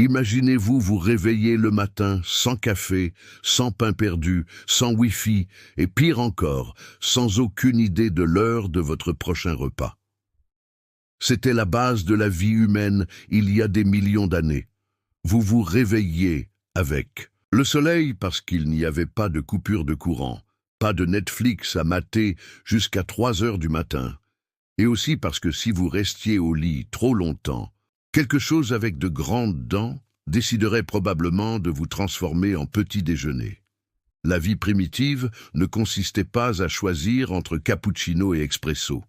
Imaginez-vous vous réveiller le matin sans café, sans pain perdu, sans Wi-Fi, et pire encore, sans aucune idée de l'heure de votre prochain repas. C'était la base de la vie humaine il y a des millions d'années. Vous vous réveilliez avec le soleil parce qu'il n'y avait pas de coupure de courant, pas de Netflix à mater jusqu'à 3 heures du matin, et aussi parce que si vous restiez au lit trop longtemps, quelque chose avec de grandes dents déciderait probablement de vous transformer en petit déjeuner. La vie primitive ne consistait pas à choisir entre cappuccino et expresso.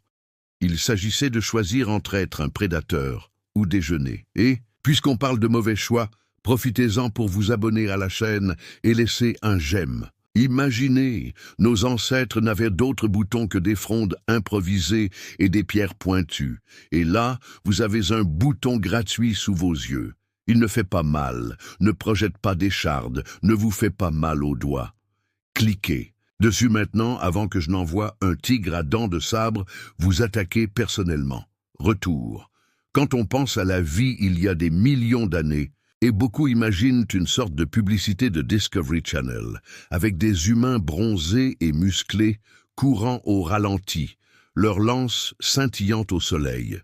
Il s'agissait de choisir entre être un prédateur ou déjeuner. Et, puisqu'on parle de mauvais choix, profitez-en pour vous abonner à la chaîne et laisser un j'aime. Imaginez, nos ancêtres n'avaient d'autres boutons que des frondes improvisées et des pierres pointues. Et là, vous avez un bouton gratuit sous vos yeux. Il ne fait pas mal, ne projette pas d'écharde, ne vous fait pas mal aux doigts. Cliquez dessus maintenant avant que je n'envoie un tigre à dents de sabre vous attaquer personnellement. Retour. Quand on pense à la vie il y a des millions d'années, et beaucoup imaginent une sorte de publicité de Discovery Channel, avec des humains bronzés et musclés, courant au ralenti, leurs lances scintillant au soleil.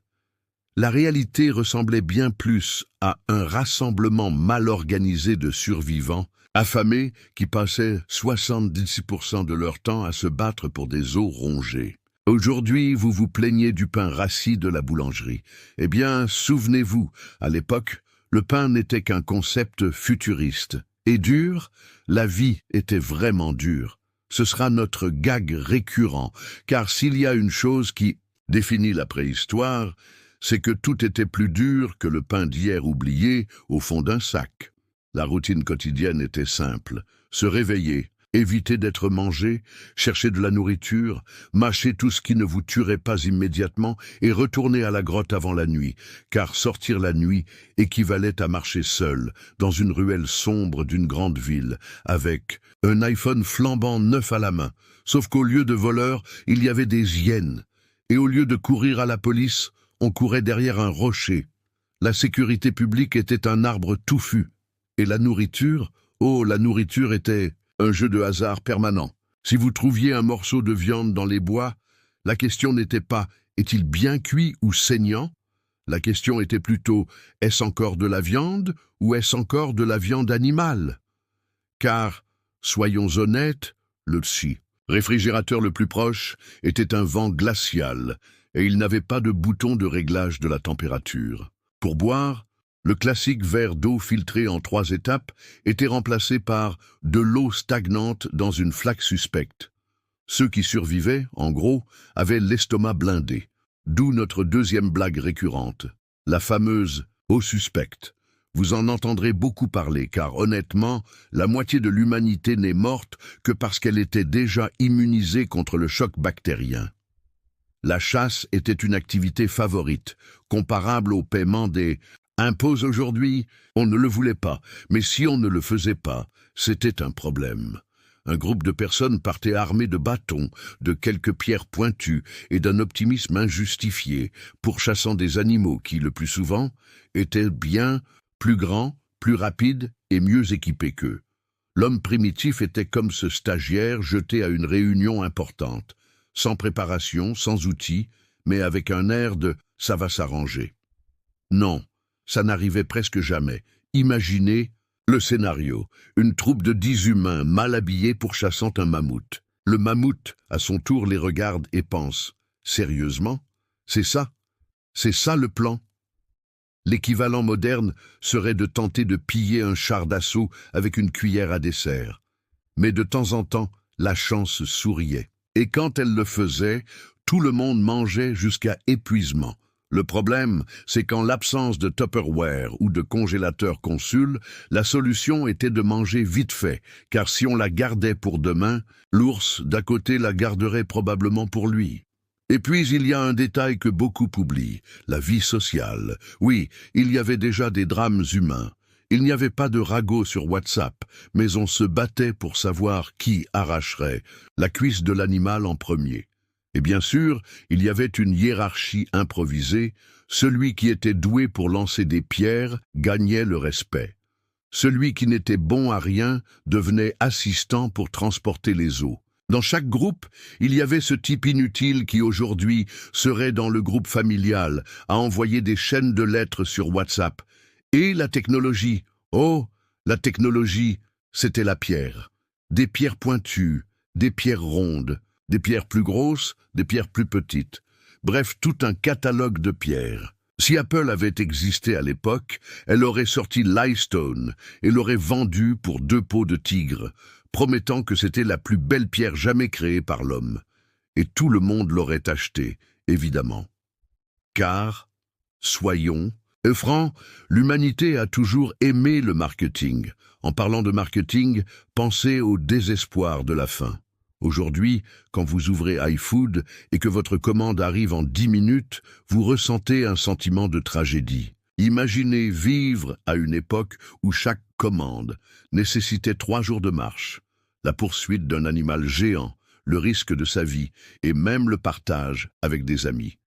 La réalité ressemblait bien plus à un rassemblement mal organisé de survivants, affamés, qui passaient 70% de leur temps à se battre pour des os rongés. Aujourd'hui, vous vous plaignez du pain rassis de la boulangerie. Eh bien, souvenez-vous, à l'époque, le pain n'était qu'un concept futuriste. Et dur, la vie était vraiment dure. Ce sera notre gag récurrent, car s'il y a une chose qui définit la préhistoire, c'est que tout était plus dur que le pain d'hier oublié au fond d'un sac. La routine quotidienne était simple. Se réveiller, éviter d'être mangé, chercher de la nourriture, mâcher tout ce qui ne vous tuerait pas immédiatement et retourner à la grotte avant la nuit, car sortir la nuit équivalait à marcher seul dans une ruelle sombre d'une grande ville, avec un iPhone flambant neuf à la main, sauf qu'au lieu de voleurs, il y avait des hyènes, et au lieu de courir à la police, on courait derrière un rocher. La sécurité publique était un arbre touffu, et la nourriture, la nourriture était un jeu de hasard permanent. Si vous trouviez un morceau de viande dans les bois, la question n'était pas « est-il bien cuit ou saignant ?» La question était plutôt « est-ce encore de la viande ou est-ce encore de la viande animale ?» Car, soyons honnêtes, le réfrigérateur le plus proche était un vent glacial et il n'avait pas de bouton de réglage de la température. Pour boire, le classique verre d'eau filtré en 3 étapes était remplacé par de l'eau stagnante dans une flaque suspecte. Ceux qui survivaient, en gros, avaient l'estomac blindé, d'où notre deuxième blague récurrente, la fameuse eau suspecte. Vous en entendrez beaucoup parler, car honnêtement, la moitié de l'humanité n'est morte que parce qu'elle était déjà immunisée contre le choc bactérien. La chasse était une activité favorite, comparable au paiement des impôts aujourd'hui. On ne le voulait pas, mais si on ne le faisait pas, c'était un problème. Un groupe de personnes partait armé de bâtons, de quelques pierres pointues et d'un optimisme injustifié, pourchassant des animaux qui, le plus souvent, étaient bien plus grands, plus rapides et mieux équipés qu'eux. L'homme primitif était comme ce stagiaire jeté à une réunion importante, sans préparation, sans outils, mais avec un air de « ça va s'arranger ». Non, ça n'arrivait presque jamais. Imaginez le scénario, une troupe de 10 humains mal habillés pourchassant un mammouth. Le mammouth, à son tour, les regarde et pense « Sérieusement ? C'est ça le plan ?» L'équivalent moderne serait de tenter de piller un char d'assaut avec une cuillère à dessert. Mais de temps en temps, la chance souriait. Et quand elle le faisait, tout le monde mangeait jusqu'à épuisement. Le problème, c'est qu'en l'absence de Tupperware ou de congélateur Consul, la solution était de manger vite fait, car si on la gardait pour demain, l'ours d'à côté la garderait probablement pour lui. Et puis il y a un détail que beaucoup oublient, la vie sociale. Oui, il y avait déjà des drames humains. Il n'y avait pas de ragot sur WhatsApp, mais on se battait pour savoir qui arracherait la cuisse de l'animal en premier. Et bien sûr, il y avait une hiérarchie improvisée. Celui qui était doué pour lancer des pierres gagnait le respect. Celui qui n'était bon à rien devenait assistant pour transporter les eaux. Dans chaque groupe, il y avait ce type inutile qui aujourd'hui serait dans le groupe familial à envoyer des chaînes de lettres sur WhatsApp. Et la technologie, oh, la technologie, c'était la pierre. Des pierres pointues, des pierres rondes, des pierres plus grosses, des pierres plus petites. Bref, tout un catalogue de pierres. Si Apple avait existé à l'époque, elle aurait sorti l'iStone et l'aurait vendue pour 2 peaux de tigre, promettant que c'était la plus belle pierre jamais créée par l'homme. Et tout le monde l'aurait achetée, évidemment. Car, soyons francs, l'humanité a toujours aimé le marketing. En parlant de marketing, pensez au désespoir de la faim. Aujourd'hui, quand vous ouvrez iFood et que votre commande arrive en 10 minutes, vous ressentez un sentiment de tragédie. Imaginez vivre à une époque où chaque commande nécessitait 3 jours de marche, la poursuite d'un animal géant, le risque de sa vie et même le partage avec des amis.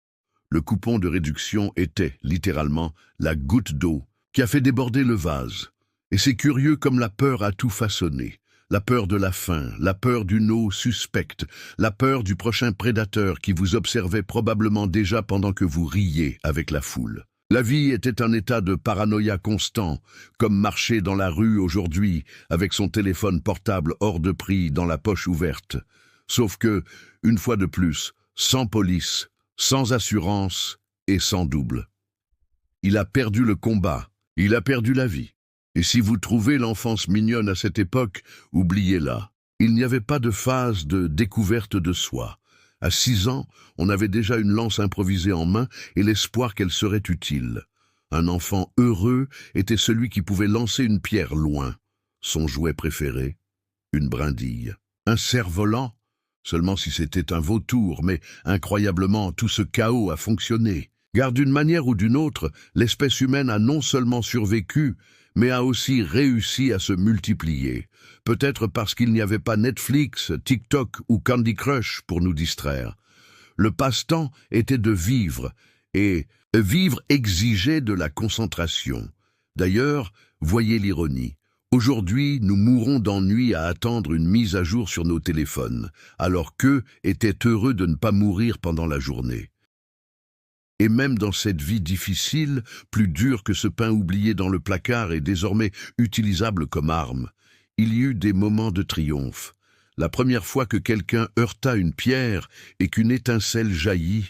Le coupon de réduction était, littéralement, la goutte d'eau qui a fait déborder le vase. Et c'est curieux comme la peur a tout façonné. La peur de la faim, la peur d'une eau suspecte, la peur du prochain prédateur qui vous observait probablement déjà pendant que vous riez avec la foule. La vie était un état de paranoïa constant, comme marcher dans la rue aujourd'hui avec son téléphone portable hors de prix dans la poche ouverte. Sauf que, une fois de plus, sans police, sans assurance et sans double. Il a perdu le combat, il a perdu la vie. Et si vous trouvez l'enfance mignonne à cette époque, oubliez-la. Il n'y avait pas de phase de découverte de soi. À 6 ans, on avait déjà une lance improvisée en main et l'espoir qu'elle serait utile. Un enfant heureux était celui qui pouvait lancer une pierre loin. Son jouet préféré, une brindille. Un cerf-volant, seulement si c'était un vautour, mais incroyablement tout ce chaos a fonctionné. Car d'une manière ou d'une autre, l'espèce humaine a non seulement survécu, mais a aussi réussi à se multiplier. Peut-être parce qu'il n'y avait pas Netflix, TikTok ou Candy Crush pour nous distraire. Le passe-temps était de vivre, et vivre exigeait de la concentration. D'ailleurs, voyez l'ironie. Aujourd'hui, nous mourons d'ennui à attendre une mise à jour sur nos téléphones, alors qu'eux étaient heureux de ne pas mourir pendant la journée. Et même dans cette vie difficile, plus dure que ce pain oublié dans le placard et désormais utilisable comme arme, il y eut des moments de triomphe. La première fois que quelqu'un heurta une pierre et qu'une étincelle jaillit,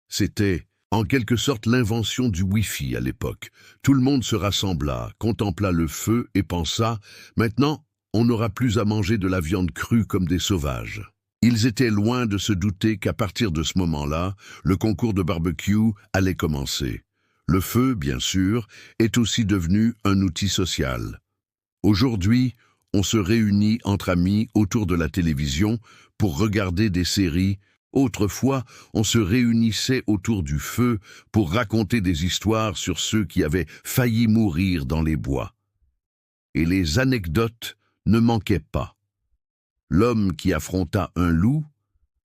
c'était en quelque sorte l'invention du Wi-Fi à l'époque. Tout le monde se rassembla, contempla le feu et pensa « Maintenant, on n'aura plus à manger de la viande crue comme des sauvages ». Ils étaient loin de se douter qu'à partir de ce moment-là, le concours de barbecue allait commencer. Le feu, bien sûr, est aussi devenu un outil social. Aujourd'hui, on se réunit entre amis autour de la télévision pour regarder des séries. Autrefois, on se réunissait autour du feu pour raconter des histoires sur ceux qui avaient failli mourir dans les bois. Et les anecdotes ne manquaient pas. L'homme qui affronta un loup,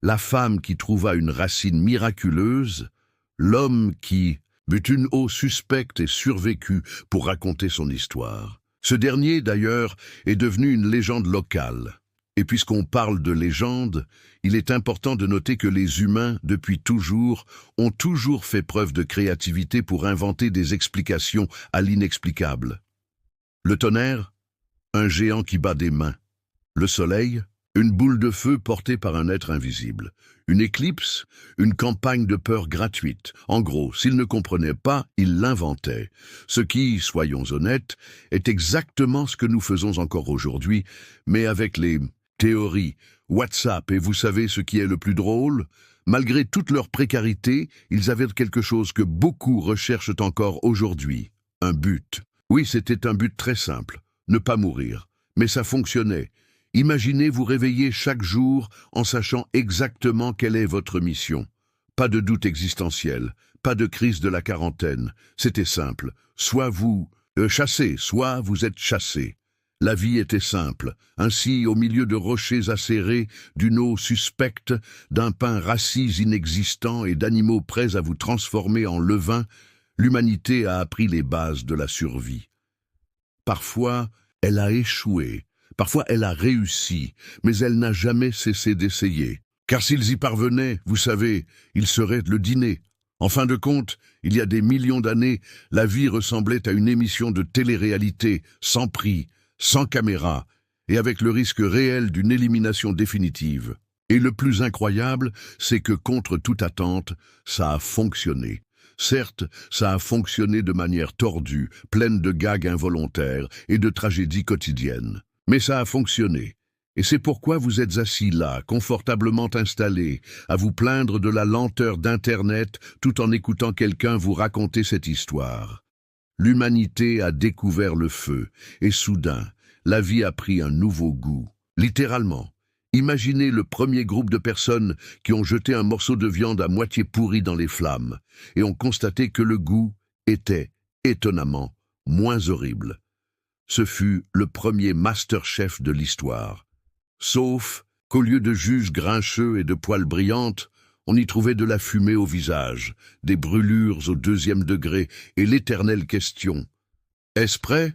la femme qui trouva une racine miraculeuse, l'homme qui but une eau suspecte et survécut pour raconter son histoire. Ce dernier, d'ailleurs, est devenu une légende locale. Et puisqu'on parle de légende, il est important de noter que les humains, depuis toujours, ont toujours fait preuve de créativité pour inventer des explications à l'inexplicable. Le tonnerre, un géant qui bat des mains. Le soleil, une boule de feu portée par un être invisible. Une éclipse, une campagne de peur gratuite. En gros, s'il ne comprenait pas, il l'inventait. Ce qui, soyons honnêtes, est exactement ce que nous faisons encore aujourd'hui, mais avec les théories, WhatsApp, et vous savez ce qui est le plus drôle? Malgré toute leur précarité, ils avaient quelque chose que beaucoup recherchent encore aujourd'hui. Un but. Oui, c'était un but très simple, ne pas mourir. Mais ça fonctionnait. Imaginez vous réveiller chaque jour en sachant exactement quelle est votre mission. Pas de doute existentiel, pas de crise de la quarantaine. C'était simple. Soit vous chassez, soit vous êtes chassé. La vie était simple. Ainsi, au milieu de rochers acérés, d'une eau suspecte, d'un pain rassis inexistant et d'animaux prêts à vous transformer en levain, l'humanité a appris les bases de la survie. Parfois, elle a échoué, parfois elle a réussi, mais elle n'a jamais cessé d'essayer. Car s'ils y parvenaient, vous savez, ils seraient le dîner. En fin de compte, il y a des millions d'années, la vie ressemblait à une émission de télé-réalité, sans prix, sans caméra, et avec le risque réel d'une élimination définitive. Et le plus incroyable, c'est que contre toute attente, ça a fonctionné. Certes, ça a fonctionné de manière tordue, pleine de gags involontaires et de tragédies quotidiennes. Mais ça a fonctionné. Et c'est pourquoi vous êtes assis là, confortablement installés, à vous plaindre de la lenteur d'Internet tout en écoutant quelqu'un vous raconter cette histoire. L'humanité a découvert le feu, et soudain, la vie a pris un nouveau goût. Littéralement. Imaginez le premier groupe de personnes qui ont jeté un morceau de viande à moitié pourri dans les flammes, et ont constaté que le goût était, étonnamment, moins horrible. Ce fut le premier Masterchef de l'histoire. Sauf qu'au lieu de juges grincheux et de poils brillantes, on y trouvait de la fumée au visage, des brûlures au 2e degré et l'éternelle question. Est-ce prêt?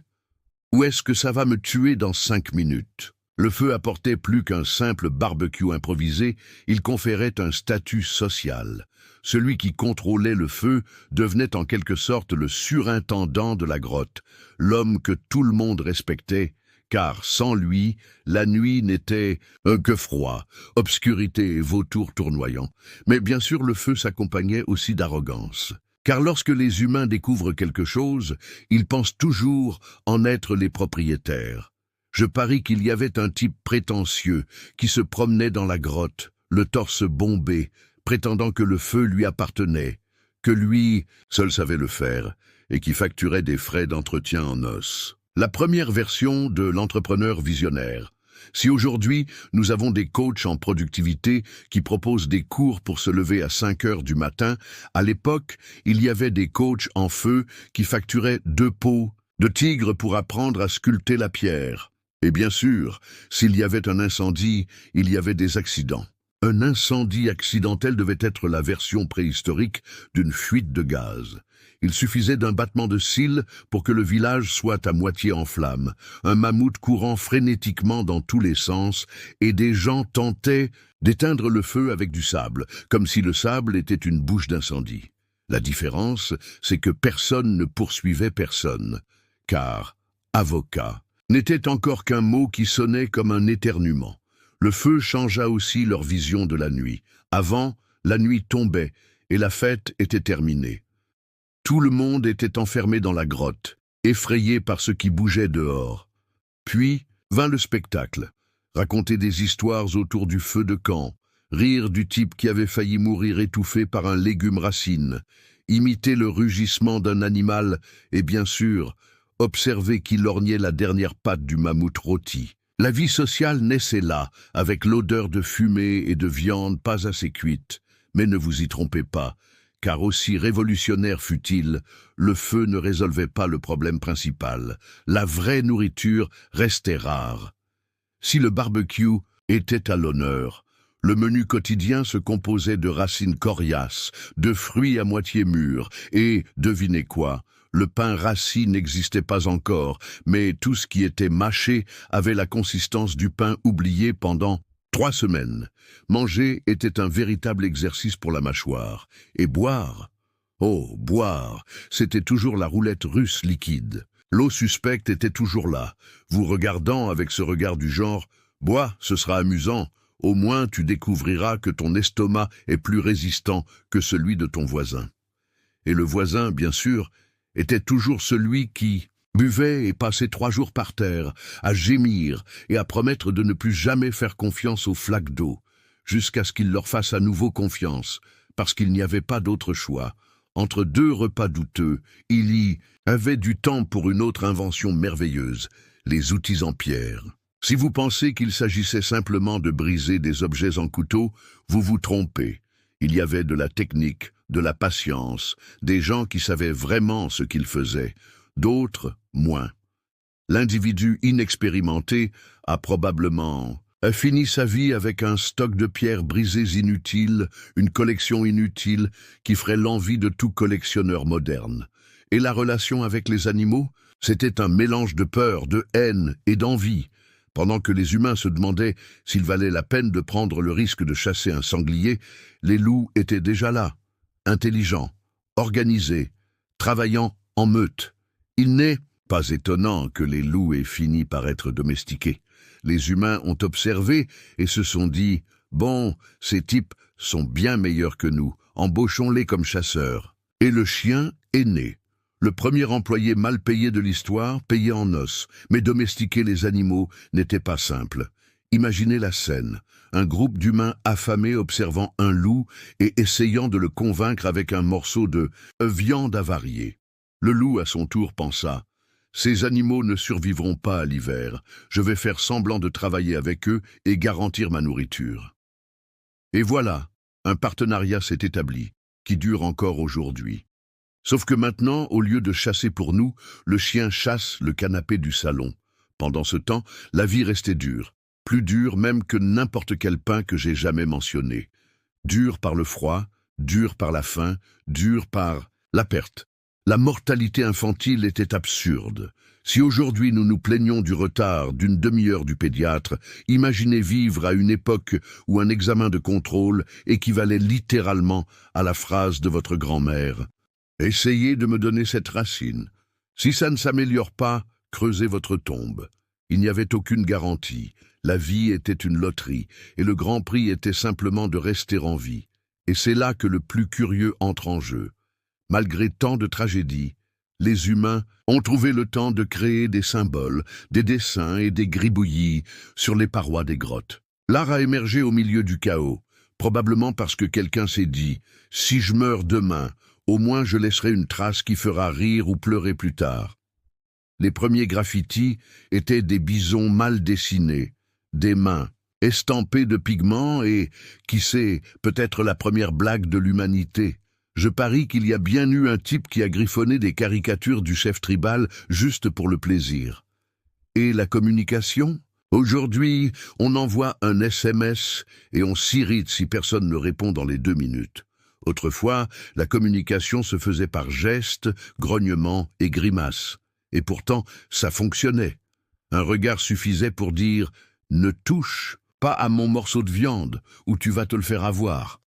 Ou est-ce que ça va me tuer dans 5 minutes? Le feu apportait plus qu'un simple barbecue improvisé, il conférait un statut social. Celui qui contrôlait le feu devenait en quelque sorte le surintendant de la grotte, l'homme que tout le monde respectait, car sans lui, la nuit n'était que froid, obscurité et vautours tournoyants. Mais bien sûr, le feu s'accompagnait aussi d'arrogance. Car lorsque les humains découvrent quelque chose, ils pensent toujours en être les propriétaires. Je parie qu'il y avait un type prétentieux qui se promenait dans la grotte, le torse bombé, prétendant que le feu lui appartenait, que lui seul savait le faire, et qui facturait des frais d'entretien en os. La première version de l'entrepreneur visionnaire. Si aujourd'hui, nous avons des coachs en productivité qui proposent des cours pour se lever à 5 heures du matin, à l'époque, il y avait des coachs en feu qui facturaient 2 peaux de tigre pour apprendre à sculpter la pierre. Et bien sûr, s'il y avait un incendie, il y avait des accidents. Un incendie accidentel devait être la version préhistorique d'une fuite de gaz. Il suffisait d'un battement de cils pour que le village soit à moitié en flammes, un mammouth courant frénétiquement dans tous les sens, et des gens tentaient d'éteindre le feu avec du sable, comme si le sable était une bouche d'incendie. La différence, c'est que personne ne poursuivait personne, car avocat n'était encore qu'un mot qui sonnait comme un éternuement. Le feu changea aussi leur vision de la nuit. Avant, la nuit tombait et la fête était terminée. Tout le monde était enfermé dans la grotte, effrayé par ce qui bougeait dehors. Puis vint le spectacle. Raconter des histoires autour du feu de camp, rire du type qui avait failli mourir étouffé par un légume racine, imiter le rugissement d'un animal et bien sûr, observer qui lorgnait la dernière patte du mammouth rôti. La vie sociale naissait là, avec l'odeur de fumée et de viande pas assez cuite. Mais ne vous y trompez pas, car aussi révolutionnaire fût-il, le feu ne résolvait pas le problème principal. La vraie nourriture restait rare. Si le barbecue était à l'honneur, le menu quotidien se composait de racines coriaces, de fruits à moitié mûrs, et, devinez quoi, le pain rassis n'existait pas encore, mais tout ce qui était mâché avait la consistance du pain oublié pendant 3 semaines. Manger était un véritable exercice pour la mâchoire. Et boire, oh, boire, c'était toujours la roulette russe liquide. L'eau suspecte était toujours là, vous regardant avec ce regard du genre « Bois, ce sera amusant, au moins tu découvriras que ton estomac est plus résistant que celui de ton voisin. » Et le voisin, bien sûr, était toujours celui qui buvait et passait 3 jours par terre, à gémir et à promettre de ne plus jamais faire confiance aux flaques d'eau, jusqu'à ce qu'il leur fasse à nouveau confiance, parce qu'il n'y avait pas d'autre choix. Entre 2 repas douteux, il y avait du temps pour une autre invention merveilleuse, les outils en pierre. Si vous pensez qu'il s'agissait simplement de briser des objets en couteau, vous vous trompez. Il y avait de la technique, de la patience, des gens qui savaient vraiment ce qu'ils faisaient, d'autres moins. L'individu inexpérimenté a probablement fini sa vie avec un stock de pierres brisées inutiles, une collection inutile qui ferait l'envie de tout collectionneur moderne. Et la relation avec les animaux, c'était un mélange de peur, de haine et d'envie. Pendant que les humains se demandaient s'il valait la peine de prendre le risque de chasser un sanglier, les loups étaient déjà là, intelligents, organisés, travaillant en meute. Il n'est pas étonnant que les loups aient fini par être domestiqués. Les humains ont observé et se sont dit « Bon, ces types sont bien meilleurs que nous, embauchons-les comme chasseurs. » Et le chien est né. Le premier employé mal payé de l'histoire, payé en os, mais domestiquer les animaux n'était pas simple. Imaginez la scène, un groupe d'humains affamés observant un loup et essayant de le convaincre avec un morceau de viande avariée. Le loup, à son tour, pensa « Ces animaux ne survivront pas à l'hiver, je vais faire semblant de travailler avec eux et garantir ma nourriture. » Et voilà, un partenariat s'est établi, qui dure encore aujourd'hui. Sauf que maintenant, au lieu de chasser pour nous, le chien chasse le canapé du salon. Pendant ce temps, la vie restait dure, plus dure même que n'importe quel pain que j'ai jamais mentionné. Dure par le froid, dure par la faim, dure par la perte. La mortalité infantile était absurde. Si aujourd'hui nous nous plaignons du retard d'une demi-heure du pédiatre, imaginez vivre à une époque où un examen de contrôle équivalait littéralement à la phrase de votre grand-mère. Essayez de me donner cette racine. Si ça ne s'améliore pas, creusez votre tombe. Il n'y avait aucune garantie. La vie était une loterie, et le grand prix était simplement de rester en vie. Et c'est là que le plus curieux entre en jeu. Malgré tant de tragédies, les humains ont trouvé le temps de créer des symboles, des dessins et des gribouillis sur les parois des grottes. L'art a émergé au milieu du chaos, probablement parce que quelqu'un s'est dit « Si je meurs demain, au moins je laisserai une trace qui fera rire ou pleurer plus tard. » Les premiers graffitis étaient des bisons mal dessinés, des mains estampées de pigments et, qui sait, peut-être la première blague de l'humanité. Je parie qu'il y a bien eu un type qui a griffonné des caricatures du chef tribal juste pour le plaisir. Et la communication ? Aujourd'hui, on envoie un SMS et on s'irrite si personne ne répond dans les 2 minutes. Autrefois, la communication se faisait par gestes, grognements et grimaces. Et pourtant, ça fonctionnait. Un regard suffisait pour dire « Ne touche pas à mon morceau de viande ou tu vas te le faire avoir ».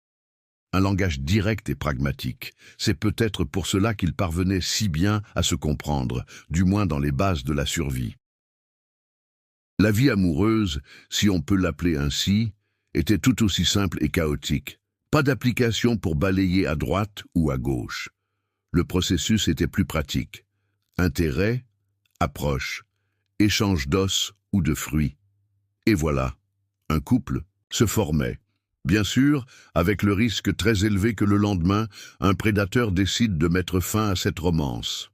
Un langage direct et pragmatique. C'est peut-être pour cela qu'ils parvenaient si bien à se comprendre, du moins dans les bases de la survie. La vie amoureuse, si on peut l'appeler ainsi, était tout aussi simple et chaotique. Pas d'application pour balayer à droite ou à gauche. Le processus était plus pratique. Intérêt, approche, échange d'os ou de fruits. Et voilà, un couple se formait. Bien sûr, avec le risque très élevé que le lendemain, un prédateur décide de mettre fin à cette romance.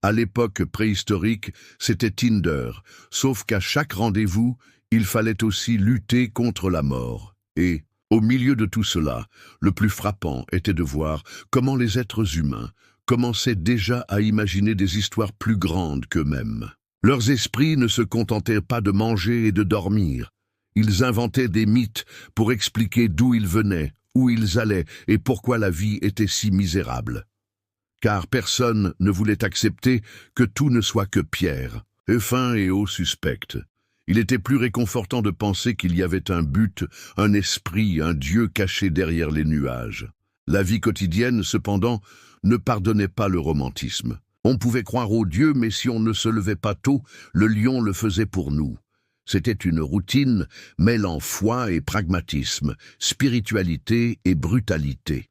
À l'époque préhistorique, c'était Tinder, sauf qu'à chaque rendez-vous, il fallait aussi lutter contre la mort. Et, au milieu de tout cela, le plus frappant était de voir comment les êtres humains commençaient déjà à imaginer des histoires plus grandes qu'eux-mêmes. Leurs esprits ne se contentaient pas de manger et de dormir. Ils inventaient des mythes pour expliquer d'où ils venaient, où ils allaient et pourquoi la vie était si misérable. Car personne ne voulait accepter que tout ne soit que pierre, fin et eau suspecte. Il était plus réconfortant de penser qu'il y avait un but, un esprit, un Dieu caché derrière les nuages. La vie quotidienne, cependant, ne pardonnait pas le romantisme. On pouvait croire au Dieu, mais si on ne se levait pas tôt, le lion le faisait pour nous. C'était une routine mêlant foi et pragmatisme, spiritualité et brutalité.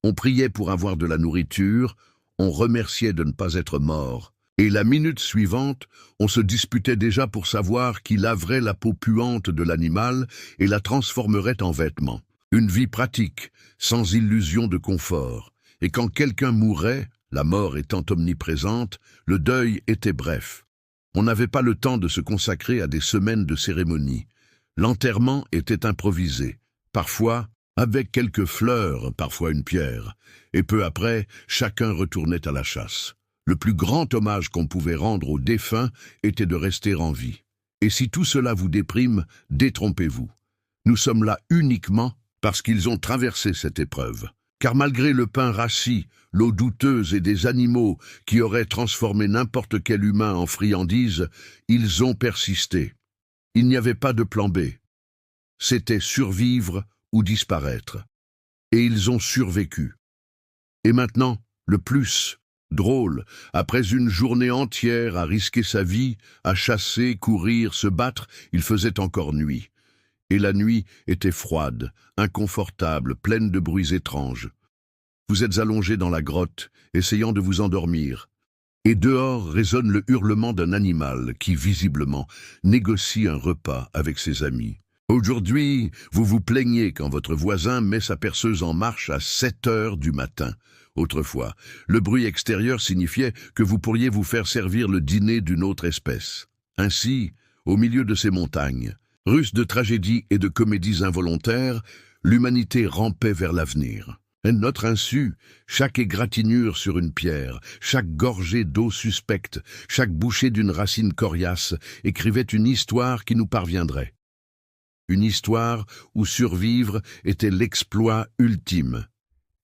On priait pour avoir de la nourriture, on remerciait de ne pas être mort, et la minute suivante, on se disputait déjà pour savoir qui laverait la peau puante de l'animal et la transformerait en vêtements. Une vie pratique, sans illusion de confort, et quand quelqu'un mourait, la mort étant omniprésente, le deuil était bref. On n'avait pas le temps de se consacrer à des semaines de cérémonie. L'enterrement était improvisé, parfois avec quelques fleurs, parfois une pierre, et peu après, chacun retournait à la chasse. Le plus grand hommage qu'on pouvait rendre aux défunts était de rester en vie. Et si tout cela vous déprime, détrompez-vous. Nous sommes là uniquement parce qu'ils ont traversé cette épreuve. Car malgré le pain rassis, l'eau douteuse et des animaux qui auraient transformé n'importe quel humain en friandise, ils ont persisté. Il n'y avait pas de plan B. C'était survivre ou disparaître. Et ils ont survécu. Et maintenant, le plus drôle, après une journée entière à risquer sa vie, à chasser, courir, se battre, il faisait encore nuit. Et la nuit était froide, inconfortable, pleine de bruits étranges. Vous êtes allongé dans la grotte, essayant de vous endormir. Et dehors résonne le hurlement d'un animal qui, visiblement, négocie un repas avec ses amis. Aujourd'hui, vous vous plaignez quand votre voisin met sa perceuse en marche à 7 heures du matin. Autrefois, le bruit extérieur signifiait que vous pourriez vous faire servir le dîner d'une autre espèce. Ainsi, au milieu de ces montagnes, russes de tragédies et de comédies involontaires, l'humanité rampait vers l'avenir. À notre insu, chaque égratignure sur une pierre, chaque gorgée d'eau suspecte, chaque bouchée d'une racine coriace écrivait une histoire qui nous parviendrait. Une histoire où survivre était l'exploit ultime,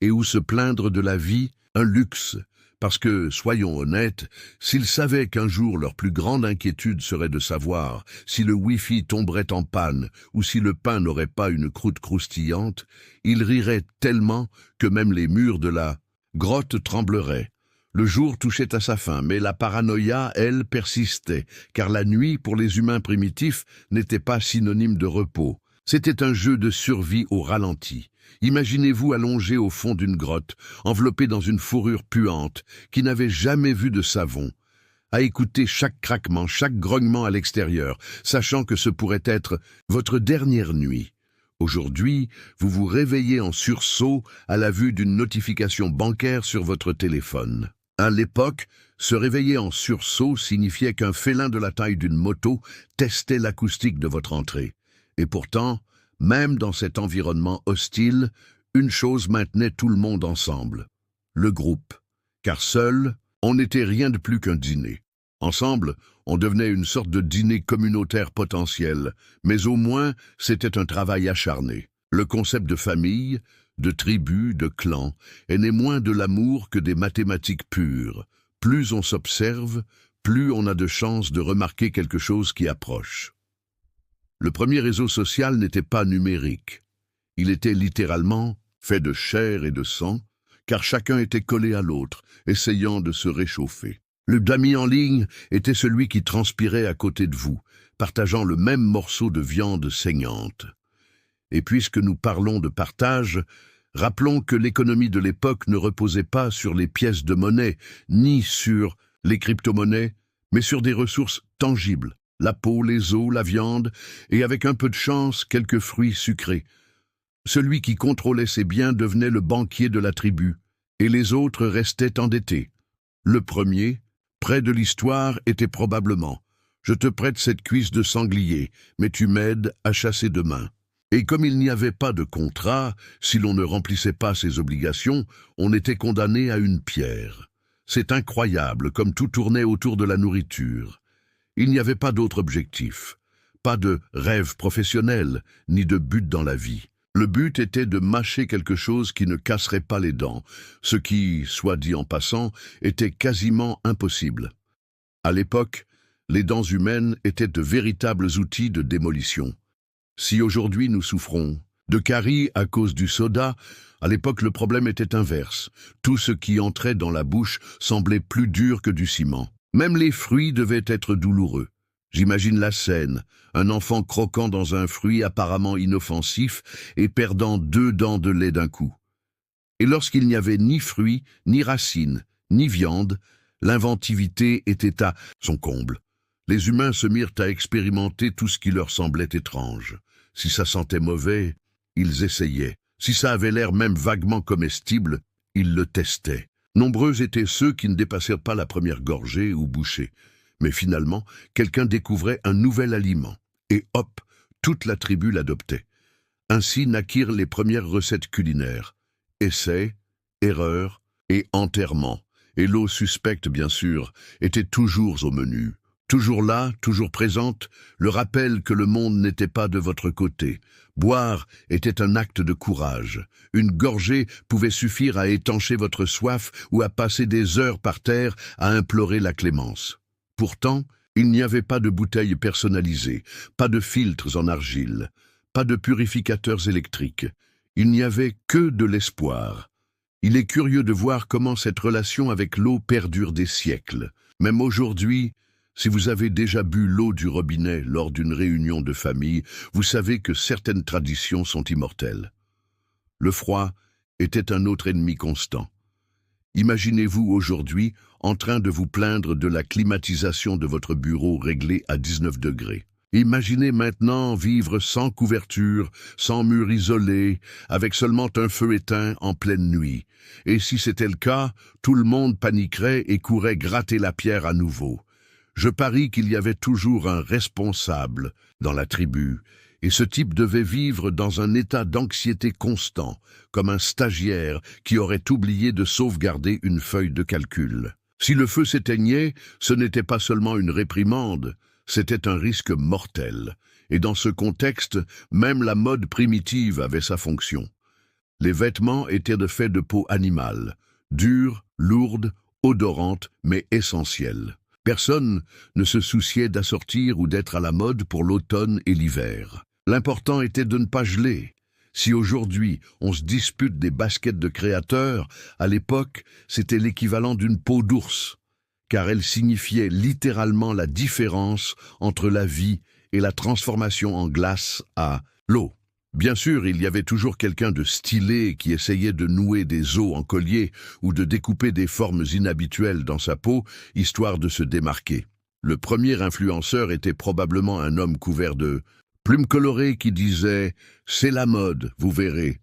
et où se plaindre de la vie, un luxe, parce que, soyons honnêtes, s'ils savaient qu'un jour leur plus grande inquiétude serait de savoir si le Wi-Fi tomberait en panne ou si le pain n'aurait pas une croûte croustillante, ils riraient tellement que même les murs de la grotte trembleraient. Le jour touchait à sa fin, mais la paranoïa, elle, persistait, car la nuit, pour les humains primitifs, n'était pas synonyme de repos. C'était un jeu de survie au ralenti. Imaginez-vous allongé au fond d'une grotte, enveloppé dans une fourrure puante, qui n'avait jamais vu de savon, à écouter chaque craquement, chaque grognement à l'extérieur, sachant que ce pourrait être votre dernière nuit. Aujourd'hui, vous vous réveillez en sursaut à la vue d'une notification bancaire sur votre téléphone. À l'époque, se réveiller en sursaut signifiait qu'un félin de la taille d'une moto testait l'acoustique de votre entrée. Et pourtant, même dans cet environnement hostile, une chose maintenait tout le monde ensemble, le groupe. Car seul, on n'était rien de plus qu'un dîner. Ensemble, on devenait une sorte de dîner communautaire potentiel, mais au moins, c'était un travail acharné. Le concept de famille, de tribu, de clan, est né moins de l'amour que des mathématiques pures. Plus on s'observe, plus on a de chances de remarquer quelque chose qui approche. Le premier réseau social n'était pas numérique. Il était littéralement fait de chair et de sang, car chacun était collé à l'autre, essayant de se réchauffer. Le d'amis en ligne était celui qui transpirait à côté de vous, partageant le même morceau de viande saignante. Et puisque nous parlons de partage, rappelons que l'économie de l'époque ne reposait pas sur les pièces de monnaie, ni sur les crypto-monnaies, mais sur des ressources tangibles. La peau, les os, la viande, et avec un peu de chance, quelques fruits sucrés. Celui qui contrôlait ses biens devenait le banquier de la tribu, et les autres restaient endettés. Le premier, près de l'histoire, était probablement « Je te prête cette cuisse de sanglier, mais tu m'aides à chasser demain ». Et comme il n'y avait pas de contrat, si l'on ne remplissait pas ses obligations, on était condamné à une pierre. C'est incroyable, comme tout tournait autour de la nourriture. Il n'y avait pas d'autre objectif, pas de rêve professionnel, ni de but dans la vie. Le but était de mâcher quelque chose qui ne casserait pas les dents, ce qui, soit dit en passant, était quasiment impossible. À l'époque, les dents humaines étaient de véritables outils de démolition. Si aujourd'hui nous souffrons de caries à cause du soda, à l'époque le problème était inverse. Tout ce qui entrait dans la bouche semblait plus dur que du ciment. Même les fruits devaient être douloureux. J'imagine la scène, un enfant croquant dans un fruit apparemment inoffensif et perdant 2 dents de lait d'un coup. Et lorsqu'il n'y avait ni fruits, ni racines, ni viande, l'inventivité était à son comble. Les humains se mirent à expérimenter tout ce qui leur semblait étrange. Si ça sentait mauvais, ils essayaient. Si ça avait l'air même vaguement comestible, ils le testaient. Nombreux étaient ceux qui ne dépassèrent pas la première gorgée ou bouchée. Mais finalement, quelqu'un découvrait un nouvel aliment. Et hop, toute la tribu l'adoptait. Ainsi naquirent les premières recettes culinaires. Essais, erreurs et enterrements. Et l'eau suspecte, bien sûr, était toujours au menu. Toujours là, toujours présente, le rappel que le monde n'était pas de votre côté. Boire était un acte de courage. Une gorgée pouvait suffire à étancher votre soif ou à passer des heures par terre à implorer la clémence. Pourtant, il n'y avait pas de bouteilles personnalisées, pas de filtres en argile, pas de purificateurs électriques. Il n'y avait que de l'espoir. Il est curieux de voir comment cette relation avec l'eau perdure des siècles. Même aujourd'hui, si vous avez déjà bu l'eau du robinet lors d'une réunion de famille, vous savez que certaines traditions sont immortelles. Le froid était un autre ennemi constant. Imaginez-vous aujourd'hui en train de vous plaindre de la climatisation de votre bureau réglé à 19 degrés. Imaginez maintenant vivre sans couverture, sans mur isolé, avec seulement un feu éteint en pleine nuit. Et si c'était le cas, tout le monde paniquerait et courrait gratter la pierre à nouveau. Je parie qu'il y avait toujours un responsable dans la tribu, et ce type devait vivre dans un état d'anxiété constant, comme un stagiaire qui aurait oublié de sauvegarder une feuille de calcul. Si le feu s'éteignait, ce n'était pas seulement une réprimande, c'était un risque mortel. Et dans ce contexte, même la mode primitive avait sa fonction. Les vêtements étaient de fait de peau animale, dures, lourdes, odorantes, mais essentielles. Personne ne se souciait d'assortir ou d'être à la mode pour l'automne et l'hiver. L'important était de ne pas geler. Si aujourd'hui on se dispute des baskets de créateurs, à l'époque c'était l'équivalent d'une peau d'ours, car elle signifiait littéralement la différence entre la vie et la transformation en glace à l'eau. Bien sûr, il y avait toujours quelqu'un de stylé qui essayait de nouer des os en collier ou de découper des formes inhabituelles dans sa peau, histoire de se démarquer. Le premier influenceur était probablement un homme couvert de plumes colorées qui disait « C'est la mode, vous verrez ».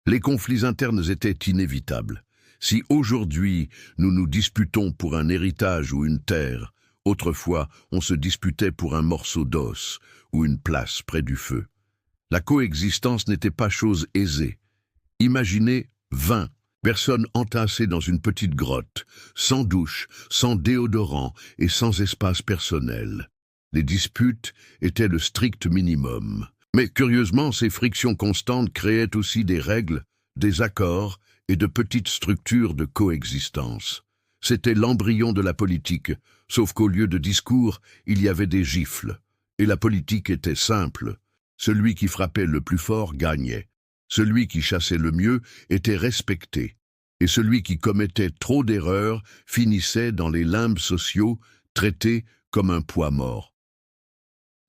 Les conflits internes étaient inévitables. Si aujourd'hui nous nous disputons pour un héritage ou une terre, autrefois on se disputait pour un morceau d'os ou une place près du feu. La coexistence n'était pas chose aisée. Imaginez 20 personnes entassées dans une petite grotte, sans douche, sans déodorant et sans espace personnel. Les disputes étaient le strict minimum. Mais curieusement, ces frictions constantes créaient aussi des règles, des accords et de petites structures de coexistence. C'était l'embryon de la politique, sauf qu'au lieu de discours, il y avait des gifles. Et la politique était simple. Celui qui frappait le plus fort gagnait. Celui qui chassait le mieux était respecté. Et celui qui commettait trop d'erreurs finissait dans les limbes sociaux, traité comme un poids mort.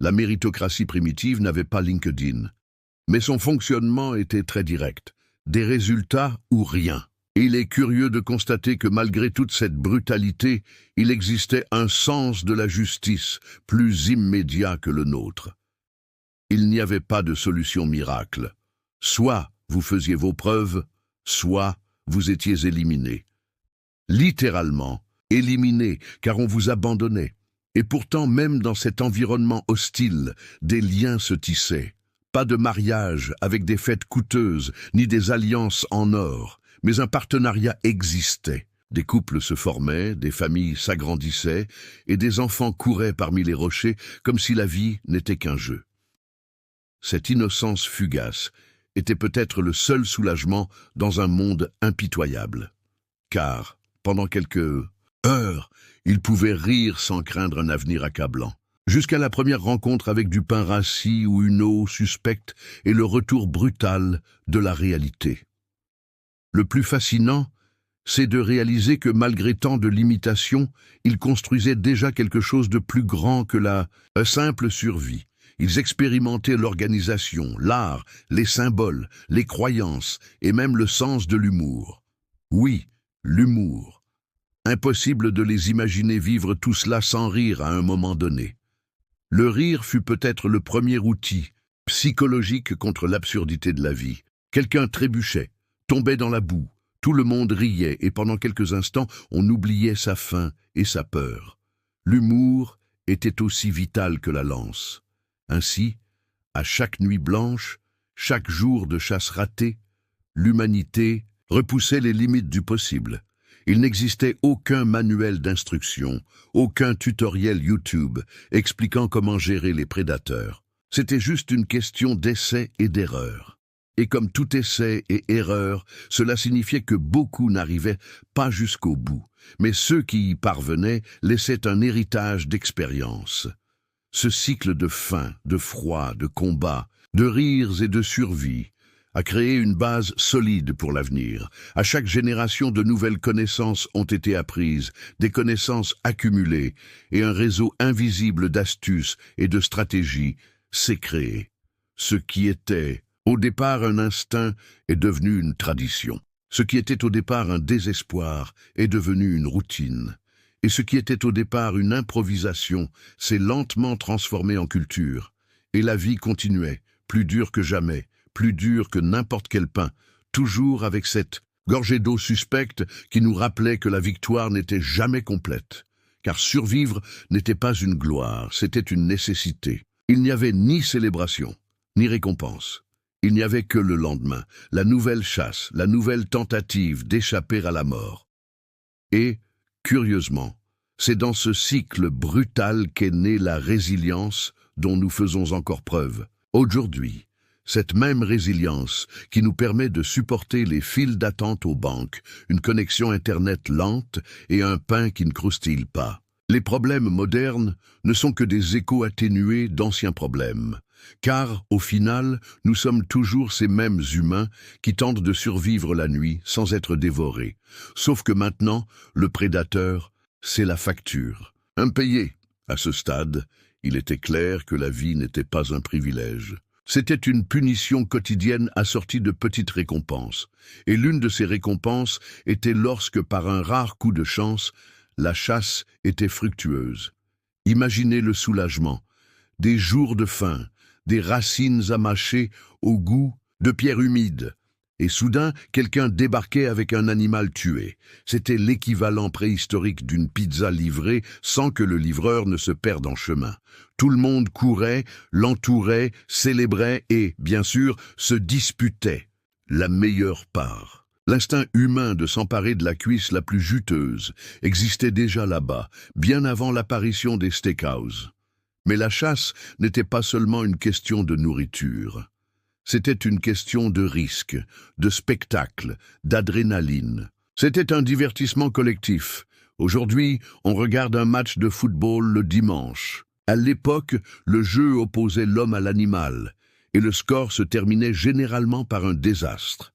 La méritocratie primitive n'avait pas LinkedIn. Mais son fonctionnement était très direct. Des résultats ou rien. Et il est curieux de constater que malgré toute cette brutalité, il existait un sens de la justice plus immédiat que le nôtre. Il n'y avait pas de solution miracle. Soit vous faisiez vos preuves, soit vous étiez éliminé. Littéralement, éliminé, car on vous abandonnait. Et pourtant, même dans cet environnement hostile, des liens se tissaient. Pas de mariage avec des fêtes coûteuses, ni des alliances en or, mais un partenariat existait. Des couples se formaient, des familles s'agrandissaient, et des enfants couraient parmi les rochers comme si la vie n'était qu'un jeu. Cette innocence fugace était peut-être le seul soulagement dans un monde impitoyable. Car, pendant quelques heures, ils pouvaient rire sans craindre un avenir accablant. Jusqu'à la première rencontre avec du pain rassis ou une eau suspecte et le retour brutal de la réalité. Le plus fascinant, c'est de réaliser que malgré tant de limitations, ils construisaient déjà quelque chose de plus grand que la simple survie. Ils expérimentaient l'organisation, l'art, les symboles, les croyances et même le sens de l'humour. Oui, l'humour. Impossible de les imaginer vivre tout cela sans rire à un moment donné. Le rire fut peut-être le premier outil psychologique contre l'absurdité de la vie. Quelqu'un trébuchait, tombait dans la boue, tout le monde riait et pendant quelques instants on oubliait sa faim et sa peur. L'humour était aussi vital que la lance. Ainsi, à chaque nuit blanche, chaque jour de chasse ratée, l'humanité repoussait les limites du possible. Il n'existait aucun manuel d'instruction, aucun tutoriel YouTube expliquant comment gérer les prédateurs. C'était juste une question d'essai et d'erreur. Et comme tout essai et erreur, cela signifiait que beaucoup n'arrivaient pas jusqu'au bout, mais ceux qui y parvenaient laissaient un héritage d'expérience. Ce cycle de faim, de froid, de combat, de rires et de survie a créé une base solide pour l'avenir. À chaque génération, de nouvelles connaissances ont été apprises, des connaissances accumulées, et un réseau invisible d'astuces et de stratégies s'est créé. Ce qui était au départ un instinct est devenu une tradition. Ce qui était au départ un désespoir est devenu une routine. Et ce qui était au départ une improvisation s'est lentement transformé en culture. Et la vie continuait, plus dure que jamais, plus dure que n'importe quel pain, toujours avec cette gorgée d'eau suspecte qui nous rappelait que la victoire n'était jamais complète. Car survivre n'était pas une gloire, c'était une nécessité. Il n'y avait ni célébration, ni récompense. Il n'y avait que le lendemain, la nouvelle chasse, la nouvelle tentative d'échapper à la mort. Et, curieusement, c'est dans ce cycle brutal qu'est née la résilience dont nous faisons encore preuve. Aujourd'hui, cette même résilience qui nous permet de supporter les files d'attente aux banques, une connexion Internet lente et un pain qui ne croustille pas. Les problèmes modernes ne sont que des échos atténués d'anciens problèmes. Car, au final, nous sommes toujours ces mêmes humains qui tentent de survivre la nuit sans être dévorés. Sauf que maintenant, le prédateur, c'est la facture. Impayée. À ce stade, il était clair que la vie n'était pas un privilège. C'était une punition quotidienne assortie de petites récompenses. Et l'une de ces récompenses était lorsque, par un rare coup de chance, la chasse était fructueuse. Imaginez le soulagement. Des jours de faim, des racines à mâcher au goût de pierre humide. Et soudain, quelqu'un débarquait avec un animal tué. C'était l'équivalent préhistorique d'une pizza livrée sans que le livreur ne se perde en chemin. Tout le monde courait, l'entourait, célébrait et, bien sûr, se disputait la meilleure part. L'instinct humain de s'emparer de la cuisse la plus juteuse existait déjà là-bas, bien avant l'apparition des steakhouses. Mais la chasse n'était pas seulement une question de nourriture. C'était une question de risque, de spectacle, d'adrénaline. C'était un divertissement collectif. Aujourd'hui, on regarde un match de football le dimanche. À l'époque, le jeu opposait l'homme à l'animal, et le score se terminait généralement par un désastre.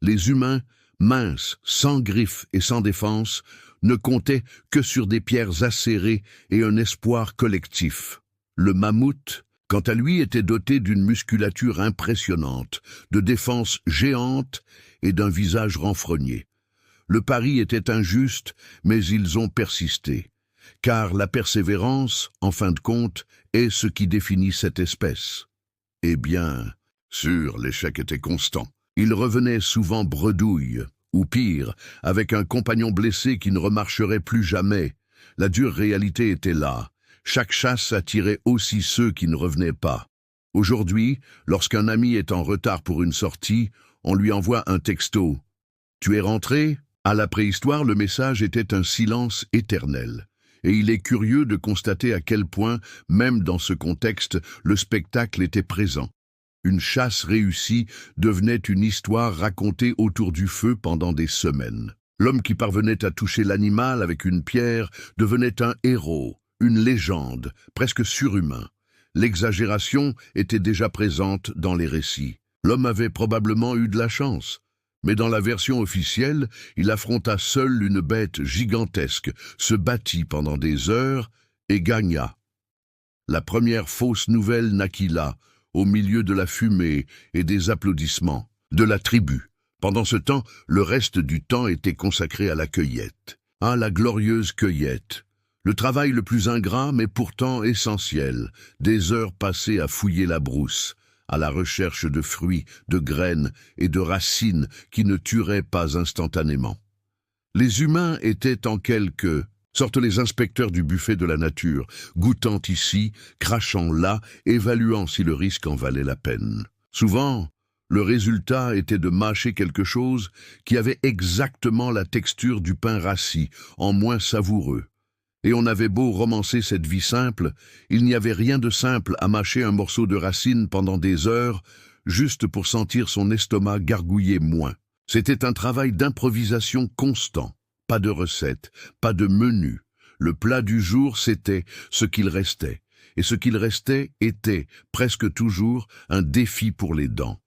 Les humains, minces, sans griffes et sans défense, ne comptaient que sur des pierres acérées et un espoir collectif. Le mammouth, quant à lui, était doté d'une musculature impressionnante, de défenses géantes et d'un visage renfrogné. Le pari était injuste, mais ils ont persisté. Car la persévérance, en fin de compte, est ce qui définit cette espèce. Eh bien, sûr, l'échec était constant. Il revenait souvent bredouille, ou pire, avec un compagnon blessé qui ne remarcherait plus jamais. La dure réalité était là. Chaque chasse attirait aussi ceux qui ne revenaient pas. Aujourd'hui, lorsqu'un ami est en retard pour une sortie, on lui envoie un texto. « Tu es rentré ?» À la préhistoire, le message était un silence éternel. Et il est curieux de constater à quel point, même dans ce contexte, le spectacle était présent. Une chasse réussie devenait une histoire racontée autour du feu pendant des semaines. L'homme qui parvenait à toucher l'animal avec une pierre devenait un héros, une légende, presque surhumain. L'exagération était déjà présente dans les récits. L'homme avait probablement eu de la chance. Mais dans la version officielle, il affronta seul une bête gigantesque, se battit pendant des heures et gagna. La première fausse nouvelle naquit là, au milieu de la fumée et des applaudissements de la tribu. Pendant ce temps, le reste du temps était consacré à la cueillette. Ah, la glorieuse cueillette! Le travail le plus ingrat, mais pourtant essentiel, des heures passées à fouiller la brousse, à la recherche de fruits, de graines et de racines qui ne tueraient pas instantanément. Les humains étaient en quelque sorte les inspecteurs du buffet de la nature, goûtant ici, crachant là, évaluant si le risque en valait la peine. Souvent, Le résultat était de mâcher quelque chose qui avait exactement la texture du pain rassis, en moins savoureux. Et on avait beau romancer cette vie simple, il n'y avait rien de simple à mâcher un morceau de racine pendant des heures, juste pour sentir son estomac gargouiller moins. C'était un travail d'improvisation constant, pas de recette, pas de menu. Le plat du jour, c'était ce qu'il restait. Et ce qu'il restait était, presque toujours, un défi pour les dents.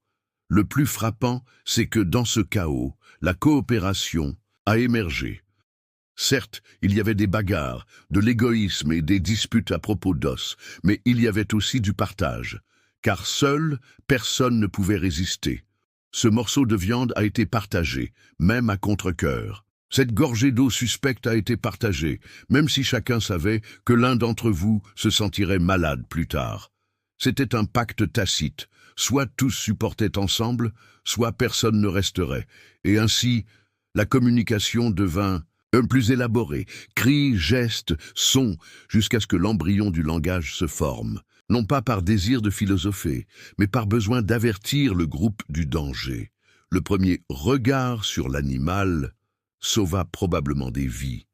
Le plus frappant, c'est que dans ce chaos, la coopération a émergé. Certes, il y avait des bagarres, de l'égoïsme et des disputes à propos d'os, mais il y avait aussi du partage, car seul, personne ne pouvait résister. Ce morceau de viande a été partagé, même à contre-cœur. Cette gorgée d'eau suspecte a été partagée, même si chacun savait que l'un d'entre vous se sentirait malade plus tard. C'était un pacte tacite, soit tous supportaient ensemble, soit personne ne resterait, et ainsi, la communication devint plus élaboré, cris, gestes, sons, jusqu'à ce que l'embryon du langage se forme, non pas par désir de philosopher, mais par besoin d'avertir le groupe du danger. Le premier regard sur l'animal sauva probablement des vies.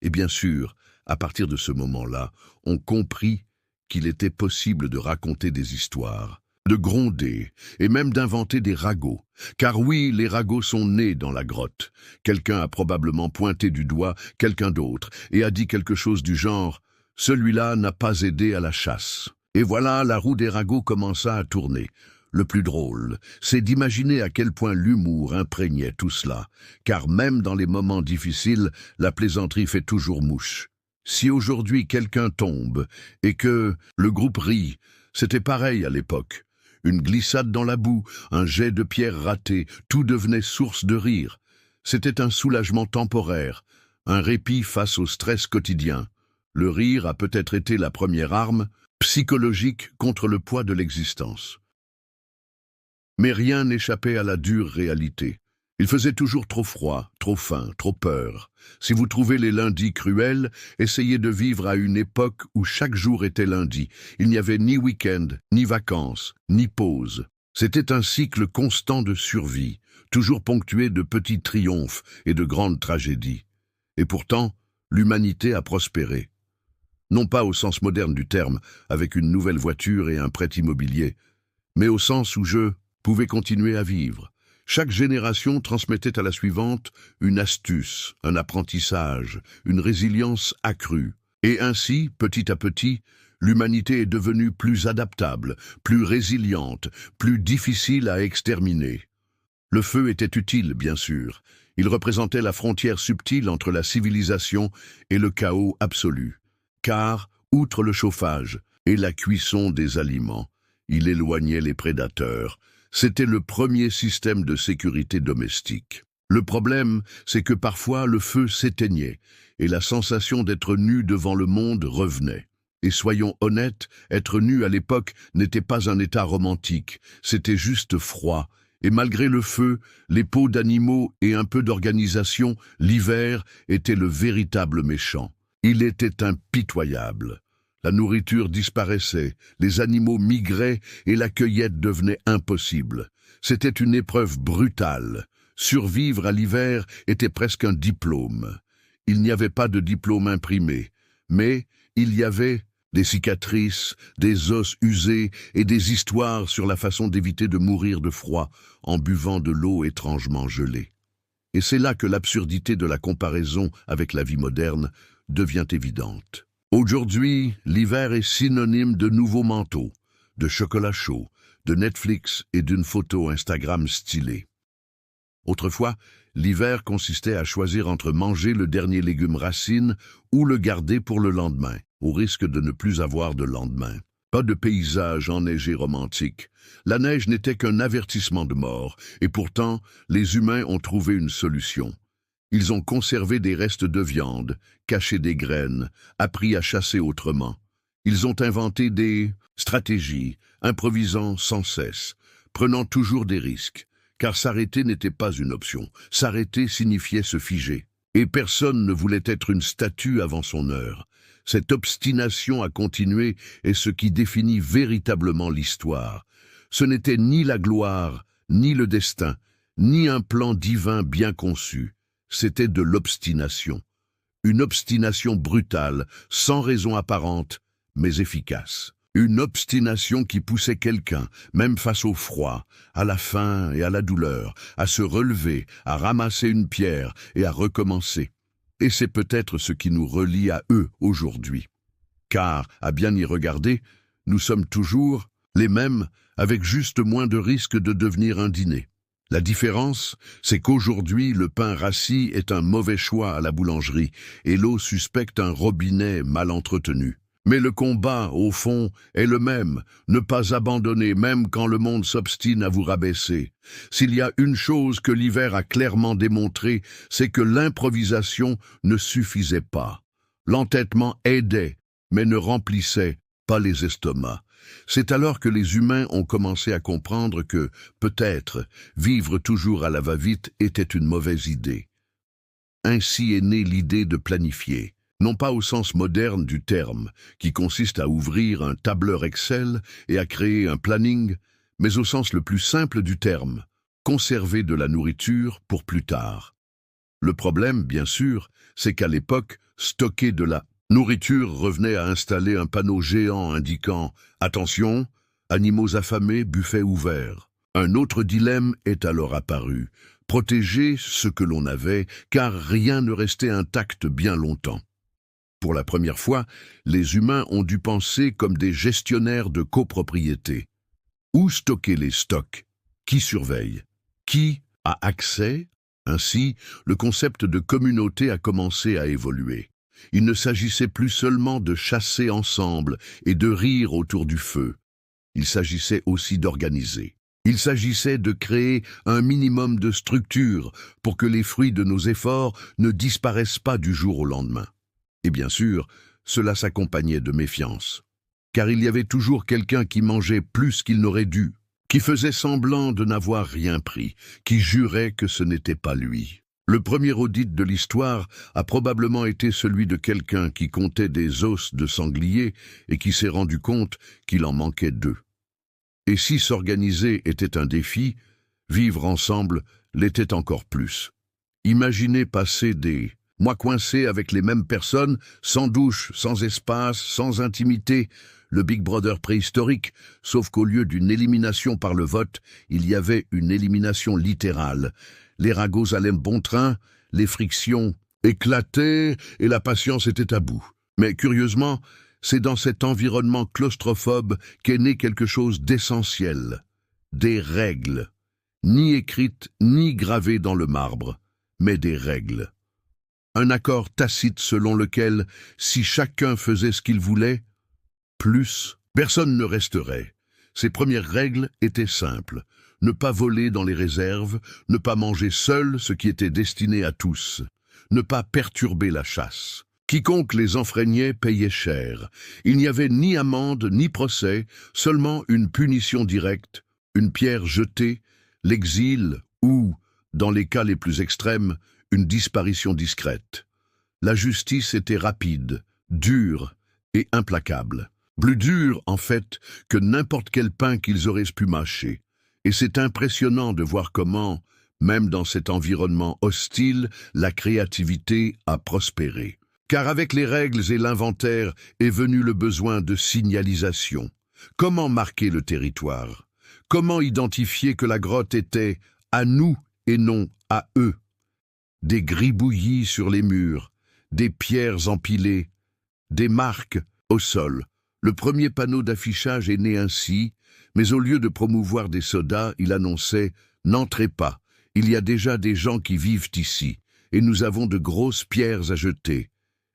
Et bien sûr, à partir de ce moment-là, on comprit qu'il était possible de raconter des histoires, de gronder et même d'inventer des ragots. Car oui, les ragots sont nés dans la grotte. Quelqu'un a probablement pointé du doigt quelqu'un d'autre et a dit quelque chose du genre « Celui-là n'a pas aidé à la chasse ». Et voilà, la roue des ragots commença à tourner. Le plus drôle, c'est d'imaginer à quel point l'humour imprégnait tout cela, car même dans les moments difficiles, la plaisanterie fait toujours mouche. Si aujourd'hui quelqu'un tombe et que le groupe rit, c'était pareil à l'époque. Une glissade dans la boue, un jet de pierre raté, tout devenait source de rire. C'était un soulagement temporaire, un répit face au stress quotidien. Le rire a peut-être été la première arme psychologique contre le poids de l'existence. Mais rien n'échappait à la dure réalité. Il faisait toujours trop froid, trop faim, trop peur. Si vous trouvez les lundis cruels, essayez de vivre à une époque où chaque jour était lundi. Il n'y avait ni week-end, ni vacances, ni pause. C'était un cycle constant de survie, toujours ponctué de petits triomphes et de grandes tragédies. Et pourtant, l'humanité a prospéré. Non pas au sens moderne du terme, avec une nouvelle voiture et un prêt immobilier, mais au sens où je pouvais continuer à vivre. Chaque génération transmettait à la suivante une astuce, un apprentissage, une résilience accrue. Et ainsi, petit à petit, l'humanité est devenue plus adaptable, plus résiliente, plus difficile à exterminer. Le feu était utile, bien sûr. Il représentait la frontière subtile entre la civilisation et le chaos absolu. Car, outre le chauffage et la cuisson des aliments, il éloignait les prédateurs. C'était le premier système de sécurité domestique. Le problème, c'est que parfois le feu s'éteignait et la sensation d'être nu devant le monde revenait. Et soyons honnêtes, être nu à l'époque n'était pas un état romantique, c'était juste froid. Et malgré le feu, les peaux d'animaux et un peu d'organisation, l'hiver était le véritable méchant. Il était impitoyable. La nourriture disparaissait, les animaux migraient et la cueillette devenait impossible. C'était une épreuve brutale. Survivre à l'hiver était presque un diplôme. Il n'y avait pas de diplôme imprimé, mais il y avait des cicatrices, des os usés et des histoires sur la façon d'éviter de mourir de froid en buvant de l'eau étrangement gelée. Et c'est là que l'absurdité de la comparaison avec la vie moderne devient évidente. Aujourd'hui, l'hiver est synonyme de nouveaux manteaux, de chocolat chaud, de Netflix et d'une photo Instagram stylée. Autrefois, l'hiver consistait à choisir entre manger le dernier légume racine ou le garder pour le lendemain, au risque de ne plus avoir de lendemain. Pas de paysage enneigé romantique. La neige n'était qu'un avertissement de mort, et pourtant, les humains ont trouvé une solution. Ils ont conservé des restes de viande, caché des graines, appris à chasser autrement. Ils ont inventé des stratégies, improvisant sans cesse, prenant toujours des risques, car s'arrêter n'était pas une option. S'arrêter signifiait se figer. Et personne ne voulait être une statue avant son heure. Cette obstination à continuer est ce qui définit véritablement l'histoire. Ce n'était ni la gloire, ni le destin, ni un plan divin bien conçu. C'était de l'obstination. Une obstination brutale, sans raison apparente, mais efficace. Une obstination qui poussait quelqu'un, même face au froid, à la faim et à la douleur, à se relever, à ramasser une pierre et à recommencer. Et c'est peut-être ce qui nous relie à eux aujourd'hui. Car, à bien y regarder, nous sommes toujours les mêmes, avec juste moins de risque de devenir un dîner. La différence, c'est qu'aujourd'hui, le pain rassis est un mauvais choix à la boulangerie et l'eau suspecte un robinet mal entretenu. Mais le combat, au fond, est le même, ne pas abandonner même quand le monde s'obstine à vous rabaisser. S'il y a une chose que l'hiver a clairement démontré, c'est que l'improvisation ne suffisait pas. L'entêtement aidait, mais ne remplissait pas les estomacs. C'est alors que les humains ont commencé à comprendre que, peut-être, vivre toujours à la va-vite était une mauvaise idée. Ainsi est née l'idée de planifier. Non pas au sens moderne du terme, qui consiste à ouvrir un tableur Excel et à créer un planning, mais au sens le plus simple du terme, conserver de la nourriture pour plus tard. Le problème, bien sûr, c'est qu'à l'époque, stocker de la nourriture revenait à installer un panneau géant indiquant « Attention, animaux affamés, buffet ouvert ». Un autre dilemme est alors apparu, protéger ce que l'on avait, car rien ne restait intact bien longtemps. Pour la première fois, les humains ont dû penser comme des gestionnaires de copropriété. Où stocker les stocks? Qui surveille? Qui a accès? Ainsi, le concept de communauté a commencé à évoluer. Il ne s'agissait plus seulement de chasser ensemble et de rire autour du feu. Il s'agissait aussi d'organiser. Il s'agissait de créer un minimum de structure pour que les fruits de nos efforts ne disparaissent pas du jour au lendemain. Et bien sûr, cela s'accompagnait de méfiance. Car il y avait toujours quelqu'un qui mangeait plus qu'il n'aurait dû, qui faisait semblant de n'avoir rien pris, qui jurait que ce n'était pas lui. Le premier audit de l'histoire a probablement été celui de quelqu'un qui comptait des os de sanglier et qui s'est rendu compte qu'il en manquait 2. Et si s'organiser était un défi, vivre ensemble l'était encore plus. Imaginez passer des mois coincés avec les mêmes personnes, sans douche, sans espace, sans intimité, le Big Brother préhistorique, sauf qu'au lieu d'une élimination par le vote, il y avait une élimination littérale. Les ragots allaient bon train, les frictions éclataient et la patience était à bout. Mais curieusement, c'est dans cet environnement claustrophobe qu'est né quelque chose d'essentiel. Des règles, ni écrites ni gravées dans le marbre, mais des règles. Un accord tacite selon lequel, si chacun faisait ce qu'il voulait, plus, personne ne resterait. Ces premières règles étaient simples. Ne pas voler dans les réserves, ne pas manger seul ce qui était destiné à tous, ne pas perturber la chasse. Quiconque les enfreignait payait cher. Il n'y avait ni amende ni procès, seulement une punition directe, une pierre jetée, l'exil ou, dans les cas les plus extrêmes, une disparition discrète. La justice était rapide, dure et implacable. Plus dure, en fait, que n'importe quel pain qu'ils auraient pu mâcher. Et c'est impressionnant de voir comment, même dans cet environnement hostile, la créativité a prospéré. Car avec les règles et l'inventaire est venu le besoin de signalisation. Comment marquer le territoire? Comment identifier que la grotte était à nous et non à eux? Des gribouillis sur les murs, des pierres empilées, des marques au sol. Le premier panneau d'affichage est né ainsi, mais au lieu de promouvoir des sodas, il annonçait « N'entrez pas, il y a déjà des gens qui vivent ici, et nous avons de grosses pierres à jeter. »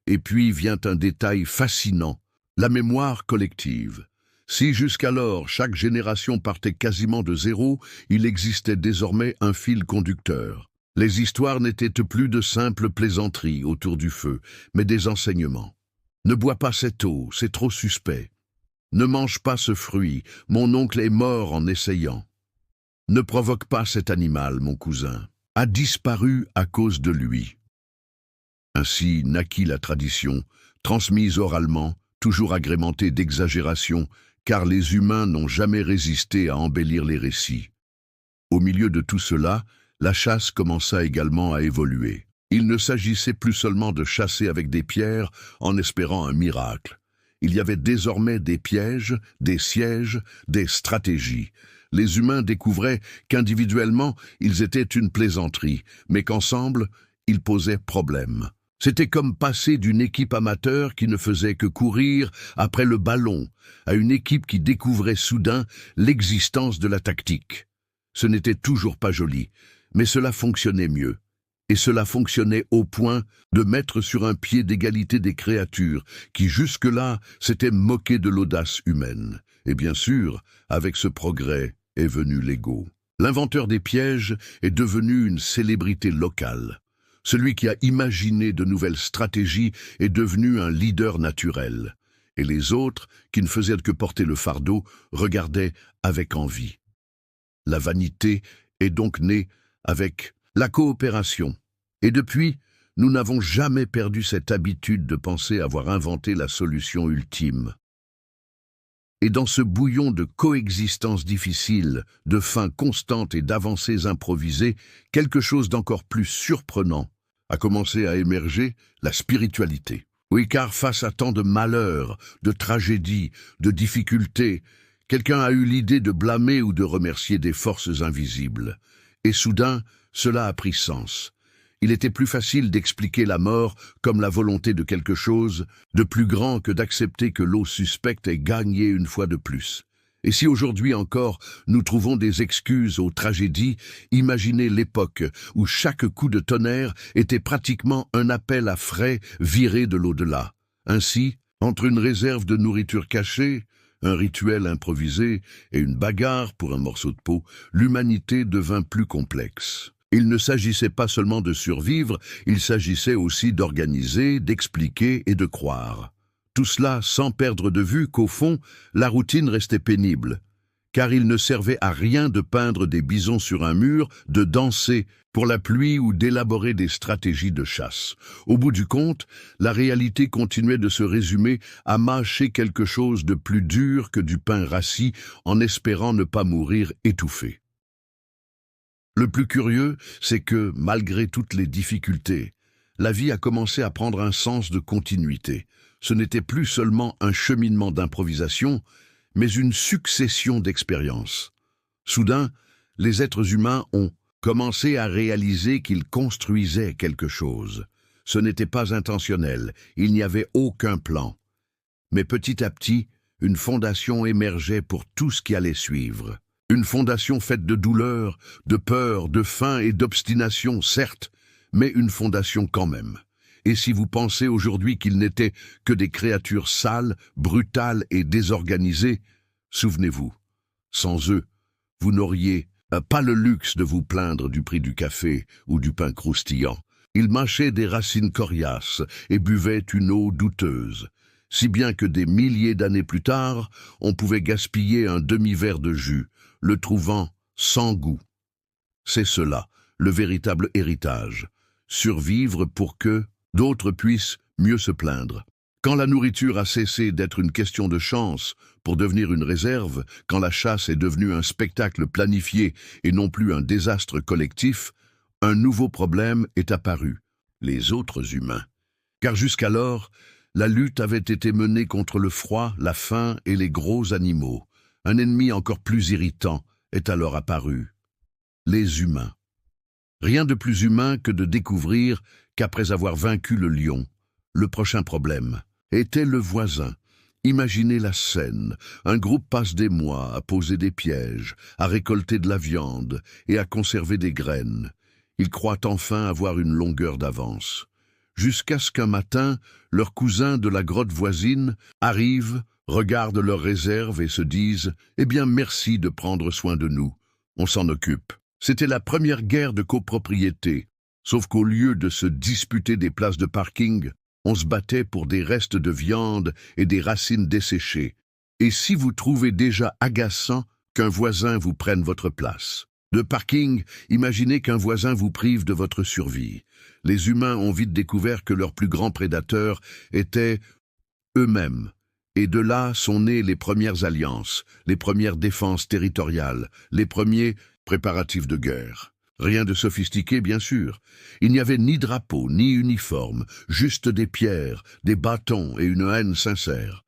Et puis vient un détail fascinant, la mémoire collective. Si jusqu'alors chaque génération partait quasiment de zéro, il existait désormais un fil conducteur. Les histoires n'étaient plus de simples plaisanteries autour du feu, mais des enseignements. Ne bois pas cette eau, c'est trop suspect. Ne mange pas ce fruit, mon oncle est mort en essayant. Ne provoque pas cet animal, mon cousin, a disparu à cause de lui. Ainsi naquit la tradition, transmise oralement, toujours agrémentée d'exagérations, car les humains n'ont jamais résisté à embellir les récits. Au milieu de tout cela, la chasse commença également à évoluer. Il ne s'agissait plus seulement de chasser avec des pierres en espérant un miracle. Il y avait désormais des pièges, des sièges, des stratégies. Les humains découvraient qu'individuellement, ils étaient une plaisanterie, mais qu'ensemble, ils posaient problème. C'était comme passer d'une équipe amateur qui ne faisait que courir après le ballon à une équipe qui découvrait soudain l'existence de la tactique. Ce n'était toujours pas joli, mais cela fonctionnait mieux. Et cela fonctionnait au point de mettre sur un pied d'égalité des créatures qui jusque-là s'étaient moquées de l'audace humaine. Et bien sûr, avec ce progrès est venu l'ego. L'inventeur des pièges est devenu une célébrité locale. Celui qui a imaginé de nouvelles stratégies est devenu un leader naturel. Et les autres, qui ne faisaient que porter le fardeau, regardaient avec envie. La vanité est donc née avec la coopération. Et depuis, nous n'avons jamais perdu cette habitude de penser avoir inventé la solution ultime. Et dans ce bouillon de coexistence difficile, de faim constante et d'avancées improvisées, quelque chose d'encore plus surprenant a commencé à émerger, la spiritualité. Oui, car face à tant de malheurs, de tragédies, de difficultés, quelqu'un a eu l'idée de blâmer ou de remercier des forces invisibles. Et soudain, cela a pris sens. Il était plus facile d'expliquer la mort comme la volonté de quelque chose de plus grand que d'accepter que l'eau suspecte ait gagné une fois de plus. Et si aujourd'hui encore nous trouvons des excuses aux tragédies, imaginez l'époque où chaque coup de tonnerre était pratiquement un appel à frais viré de l'au-delà. Ainsi, entre une réserve de nourriture cachée, un rituel improvisé et une bagarre pour un morceau de peau, l'humanité devint plus complexe. Il ne s'agissait pas seulement de survivre, il s'agissait aussi d'organiser, d'expliquer et de croire. Tout cela sans perdre de vue qu'au fond, la routine restait pénible, car il ne servait à rien de peindre des bisons sur un mur, de danser pour la pluie ou d'élaborer des stratégies de chasse. Au bout du compte, la réalité continuait de se résumer à mâcher quelque chose de plus dur que du pain rassis en espérant ne pas mourir étouffé. Le plus curieux, c'est que, malgré toutes les difficultés, la vie a commencé à prendre un sens de continuité. Ce n'était plus seulement un cheminement d'improvisation, mais une succession d'expériences. Soudain, les êtres humains ont commencé à réaliser qu'ils construisaient quelque chose. Ce n'était pas intentionnel, il n'y avait aucun plan. Mais petit à petit, une fondation émergeait pour tout ce qui allait suivre. Une fondation faite de douleur, de peur, de faim et d'obstination, certes, mais une fondation quand même. Et si vous pensez aujourd'hui qu'ils n'étaient que des créatures sales, brutales et désorganisées, souvenez-vous, sans eux, vous n'auriez pas le luxe de vous plaindre du prix du café ou du pain croustillant. Ils mâchaient des racines coriaces et buvaient une eau douteuse, si bien que des milliers d'années plus tard, on pouvait gaspiller un demi-verre de jus, le trouvant sans goût. C'est cela, le véritable héritage. Survivre pour que d'autres puissent mieux se plaindre. Quand la nourriture a cessé d'être une question de chance pour devenir une réserve, quand la chasse est devenue un spectacle planifié et non plus un désastre collectif, un nouveau problème est apparu, les autres humains. Car jusqu'alors, la lutte avait été menée contre le froid, la faim et les gros animaux. Un ennemi encore plus irritant est alors apparu, les humains. Rien de plus humain que de découvrir qu'après avoir vaincu le lion, le prochain problème était le voisin. Imaginez la scène. Un groupe passe des mois à poser des pièges, à récolter de la viande et à conserver des graines. Ils croient enfin avoir une longueur d'avance. Jusqu'à ce qu'un matin, leurs cousins de la grotte voisine arrivent, regardent leurs réserves et se disent « Eh bien, merci de prendre soin de nous. On s'en occupe. » C'était la première guerre de copropriété, sauf qu'au lieu de se disputer des places de parking, on se battait pour des restes de viande et des racines desséchées. Et si vous trouvez déjà agaçant qu'un voisin vous prenne votre place de parking, imaginez qu'un voisin vous prive de votre survie. Les humains ont vite découvert que leurs plus grands prédateurs étaient eux-mêmes. Et de là sont nées les premières alliances, les premières défenses territoriales, les premiers Préparatifs de guerre. Rien de sophistiqué, bien sûr. Il n'y avait ni drapeau, ni uniforme, juste des pierres, des bâtons et une haine sincère.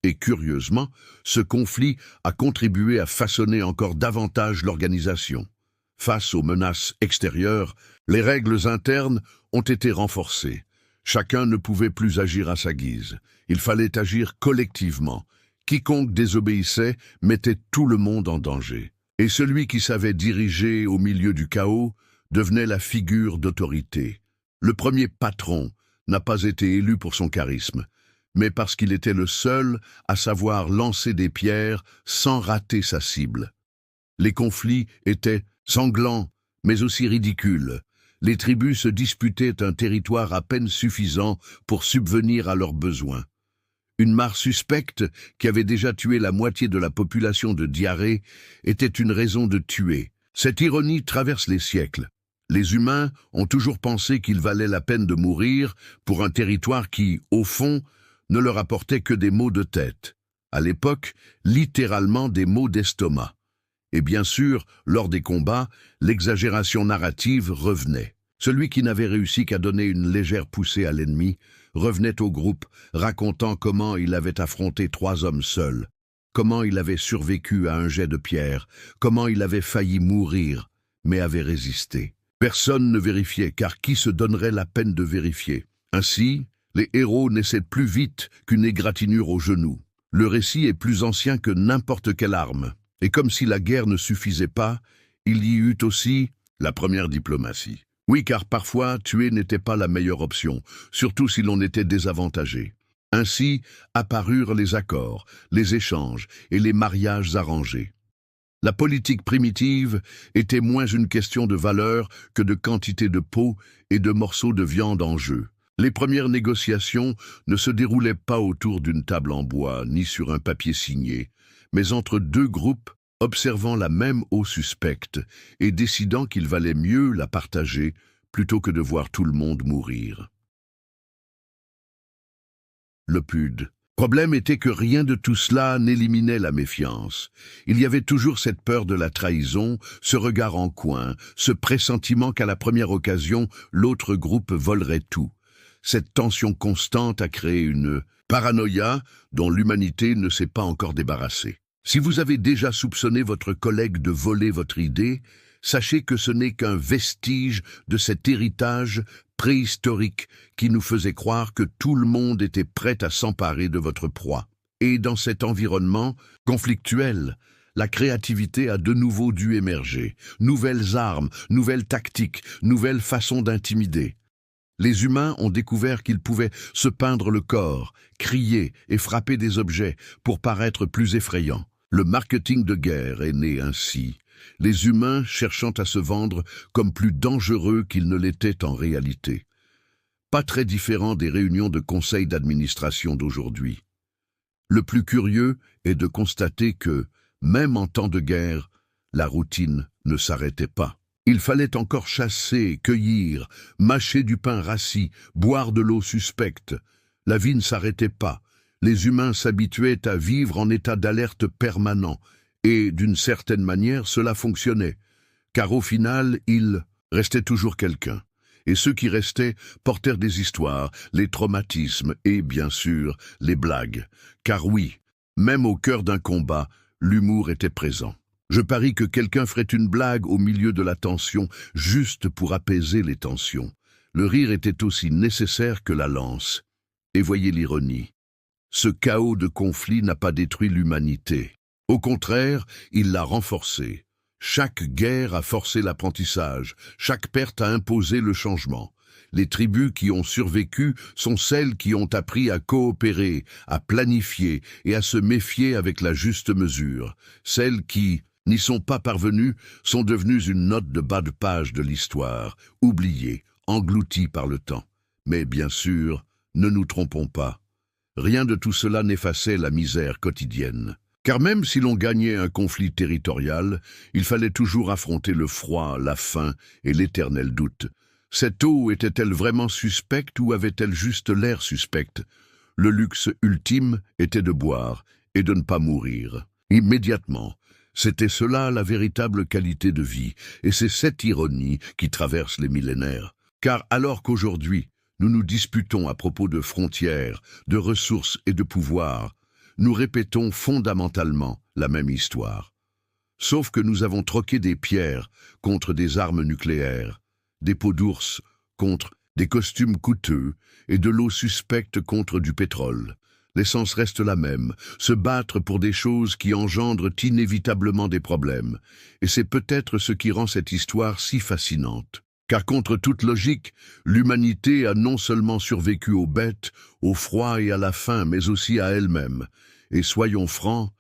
Et curieusement, ce conflit a contribué à façonner encore davantage l'organisation. Face aux menaces extérieures, les règles internes ont été renforcées. Chacun ne pouvait plus agir à sa guise. Il fallait agir collectivement. Quiconque désobéissait mettait tout le monde en danger. Et celui qui savait diriger au milieu du chaos devenait la figure d'autorité. Le premier patron n'a pas été élu pour son charisme, mais parce qu'il était le seul à savoir lancer des pierres sans rater sa cible. Les conflits étaient sanglants, mais aussi ridicules. Les tribus se disputaient un territoire à peine suffisant pour subvenir à leurs besoins. Une mare suspecte, qui avait déjà tué la moitié de la population de Diarrhée, était une raison de tuer. Cette ironie traverse les siècles. Les humains ont toujours pensé qu'il valait la peine de mourir pour un territoire qui, au fond, ne leur apportait que des maux de tête. À l'époque, littéralement des maux d'estomac. Et bien sûr, lors des combats, l'exagération narrative revenait. Celui qui n'avait réussi qu'à donner une légère poussée à l'ennemi revenait au groupe, racontant comment il avait affronté 3 hommes seuls, comment il avait survécu à un jet de pierre, comment il avait failli mourir, mais avait résisté. Personne ne vérifiait, car qui se donnerait la peine de vérifier? Ainsi, les héros naissaient plus vite qu'une égratignure au genou. Le récit est plus ancien que n'importe quelle arme. Et comme si la guerre ne suffisait pas, il y eut aussi la première diplomatie. Oui, car parfois, tuer n'était pas la meilleure option, surtout si l'on était désavantagé. Ainsi apparurent les accords, les échanges et les mariages arrangés. La politique primitive était moins une question de valeur que de quantité de peau et de morceaux de viande en jeu. Les premières négociations ne se déroulaient pas autour d'une table en bois, ni sur un papier signé, mais entre 2 groupes observant la même eau suspecte et décidant qu'il valait mieux la partager plutôt que de voir tout le monde mourir. Le PUD. Problème était que rien de tout cela n'éliminait la méfiance. Il y avait toujours cette peur de la trahison, ce regard en coin, ce pressentiment qu'à la première occasion, l'autre groupe volerait tout. Cette tension constante a créé une paranoïa dont l'humanité ne s'est pas encore débarrassée. Si vous avez déjà soupçonné votre collègue de voler votre idée, sachez que ce n'est qu'un vestige de cet héritage préhistorique qui nous faisait croire que tout le monde était prêt à s'emparer de votre proie. Et dans cet environnement conflictuel, la créativité a de nouveau dû émerger. Nouvelles armes, nouvelles tactiques, nouvelles façons d'intimider. Les humains ont découvert qu'ils pouvaient se peindre le corps, crier et frapper des objets pour paraître plus effrayants. Le marketing de guerre est né ainsi, les humains cherchant à se vendre comme plus dangereux qu'ils ne l'étaient en réalité. Pas très différent des réunions de conseil d'administration d'aujourd'hui. Le plus curieux est de constater que, même en temps de guerre, la routine ne s'arrêtait pas. Il fallait encore chasser, cueillir, mâcher du pain rassis, boire de l'eau suspecte. La vie ne s'arrêtait pas. Les humains s'habituaient à vivre en état d'alerte permanent, et d'une certaine manière cela fonctionnait, car au final il restait toujours quelqu'un. Et ceux qui restaient portèrent des histoires, les traumatismes et, bien sûr, les blagues. Car oui, même au cœur d'un combat, l'humour était présent. Je parie que quelqu'un ferait une blague au milieu de la tension, juste pour apaiser les tensions. Le rire était aussi nécessaire que la lance. Et voyez l'ironie. Ce chaos de conflit n'a pas détruit l'humanité. Au contraire, il l'a renforcée. Chaque guerre a forcé l'apprentissage, chaque perte a imposé le changement. Les tribus qui ont survécu sont celles qui ont appris à coopérer, à planifier et à se méfier avec la juste mesure. Celles qui n'y sont pas parvenues sont devenues une note de bas de page de l'histoire, oubliée, engloutie par le temps. Mais bien sûr, ne nous trompons pas. Rien de tout cela n'effaçait la misère quotidienne. Car même si l'on gagnait un conflit territorial, il fallait toujours affronter le froid, la faim et l'éternel doute. Cette eau était-elle vraiment suspecte ou avait-elle juste l'air suspect? Le luxe ultime était de boire et de ne pas mourir. Immédiatement, C'était cela la véritable qualité de vie, et c'est cette ironie qui traverse les millénaires. Car alors qu'aujourd'hui, nous nous disputons à propos de frontières, de ressources et de pouvoir, nous répétons fondamentalement la même histoire. Sauf que nous avons troqué des pierres contre des armes nucléaires, des peaux d'ours contre des costumes coûteux et de l'eau suspecte contre du pétrole. L'essence reste la même, se battre pour des choses qui engendrent inévitablement des problèmes. Et c'est peut-être ce qui rend cette histoire si fascinante. Car contre toute logique, l'humanité a non seulement survécu aux bêtes, au froid et à la faim, mais aussi à elle-même. Et soyons francs,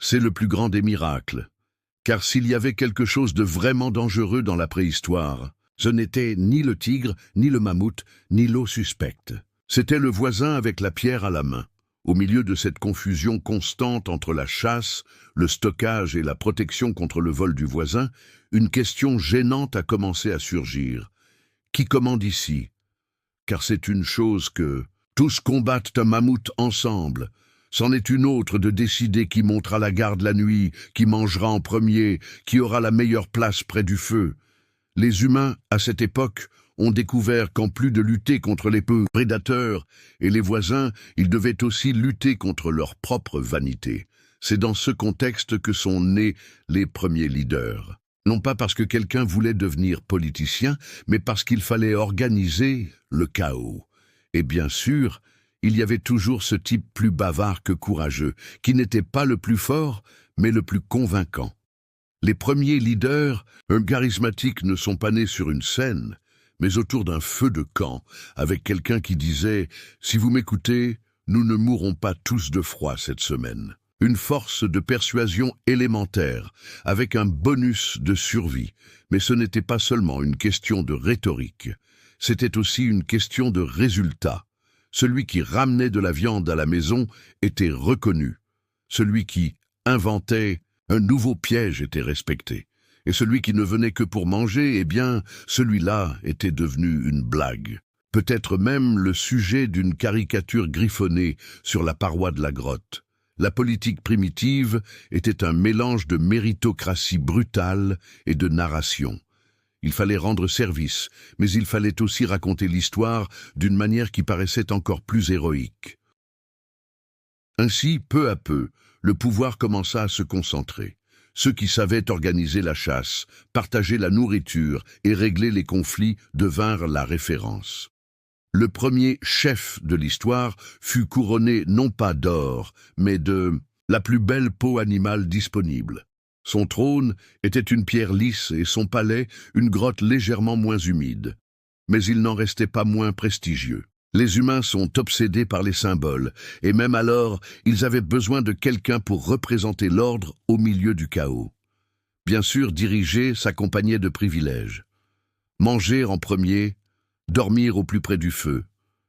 c'est le plus grand des miracles. Car s'il y avait quelque chose de vraiment dangereux dans la préhistoire, ce n'était ni le tigre, ni le mammouth, ni l'eau suspecte. C'était le voisin avec la pierre à la main. Au milieu de cette confusion constante entre la chasse, le stockage et la protection contre le vol du voisin, une question gênante a commencé à surgir. Qui commande ici? Car c'est une chose que tous combattent un mammouth ensemble. C'en est une autre de décider qui montera la garde la nuit, qui mangera en premier, qui aura la meilleure place près du feu. Les humains, à cette époque, ont découvert qu'en plus de lutter contre les prédateurs et les voisins, ils devaient aussi lutter contre leur propre vanité. C'est dans ce contexte que sont nés les premiers leaders. Non pas parce que quelqu'un voulait devenir politicien, mais parce qu'il fallait organiser le chaos. Et bien sûr, il y avait toujours ce type plus bavard que courageux, qui n'était pas le plus fort, mais le plus convaincant. Les premiers leaders, charismatiques, ne sont pas nés sur une scène, mais autour d'un feu de camp, avec quelqu'un qui disait « Si vous m'écoutez, nous ne mourrons pas tous de froid cette semaine ». Une force de persuasion élémentaire, avec un bonus de survie. Mais ce n'était pas seulement une question de rhétorique, c'était aussi une question de résultat. Celui qui ramenait de la viande à la maison était reconnu. Celui qui inventait un nouveau piège était respecté. Et celui qui ne venait que pour manger, eh bien, celui-là était devenu une blague. Peut-être même le sujet d'une caricature griffonnée sur la paroi de la grotte. La politique primitive était un mélange de méritocratie brutale et de narration. Il fallait rendre service, mais il fallait aussi raconter l'histoire d'une manière qui paraissait encore plus héroïque. Ainsi, peu à peu, le pouvoir commença à se concentrer. Ceux qui savaient organiser la chasse, partager la nourriture et régler les conflits devinrent la référence. Le premier chef de l'histoire fut couronné non pas d'or, mais de la plus belle peau animale disponible. Son trône était une pierre lisse et son palais une grotte légèrement moins humide. Mais il n'en restait pas moins prestigieux. Les humains sont obsédés par les symboles, et même alors, ils avaient besoin de quelqu'un pour représenter l'ordre au milieu du chaos. Bien sûr, diriger s'accompagnait de privilèges. Manger en premier, dormir au plus près du feu,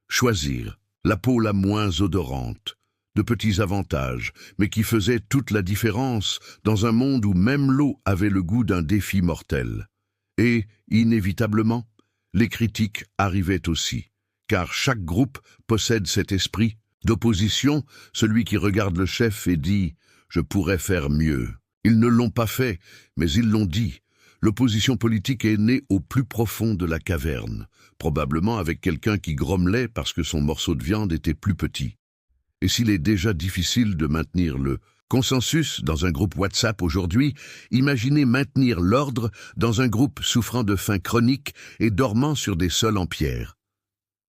choisir, la peau la moins odorante, de petits avantages, mais qui faisaient toute la différence dans un monde où même l'eau avait le goût d'un défi mortel. Et, inévitablement, les critiques arrivaient aussi. Car chaque groupe possède cet esprit d'opposition, celui qui regarde le chef et dit « Je pourrais faire mieux ». Ils ne l'ont pas fait, mais ils l'ont dit. L'opposition politique est née au plus profond de la caverne, probablement avec quelqu'un qui grommelait parce que son morceau de viande était plus petit. Et s'il est déjà difficile de maintenir le consensus dans un groupe WhatsApp aujourd'hui, imaginez maintenir l'ordre dans un groupe souffrant de faim chronique et dormant sur des sols en pierre.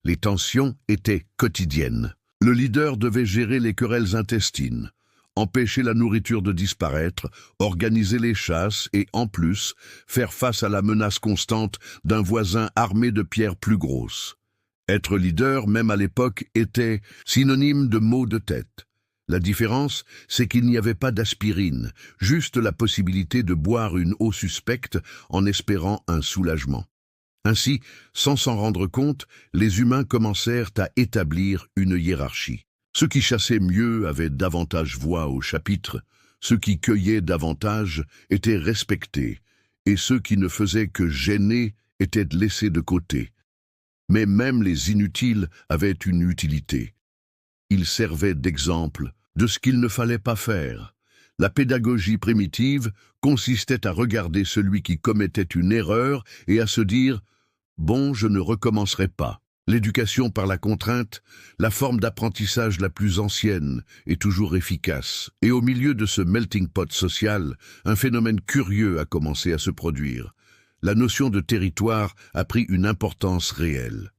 Les tensions étaient quotidiennes. Le leader devait gérer les querelles intestines, empêcher la nourriture de disparaître, organiser les chasses et, en plus, faire face à la menace constante d'un voisin armé de pierres plus grosses. Être leader, même à l'époque, était synonyme de maux de tête. La différence, c'est qu'il n'y avait pas d'aspirine, juste la possibilité de boire une eau suspecte en espérant un soulagement. Ainsi, sans s'en rendre compte, les humains commencèrent à établir une hiérarchie. Ceux qui chassaient mieux avaient davantage voix au chapitre, ceux qui cueillaient davantage étaient respectés, et ceux qui ne faisaient que gêner étaient laissés de côté. Mais même les inutiles avaient une utilité. Ils servaient d'exemple de ce qu'il ne fallait pas faire. La pédagogie primitive consistait à regarder celui qui commettait une erreur et à se dire « Bon, je ne recommencerai pas ». L'éducation par la contrainte, la forme d'apprentissage la plus ancienne, est toujours efficace. Et au milieu de ce melting pot social, un phénomène curieux a commencé à se produire. La notion de territoire a pris une importance réelle.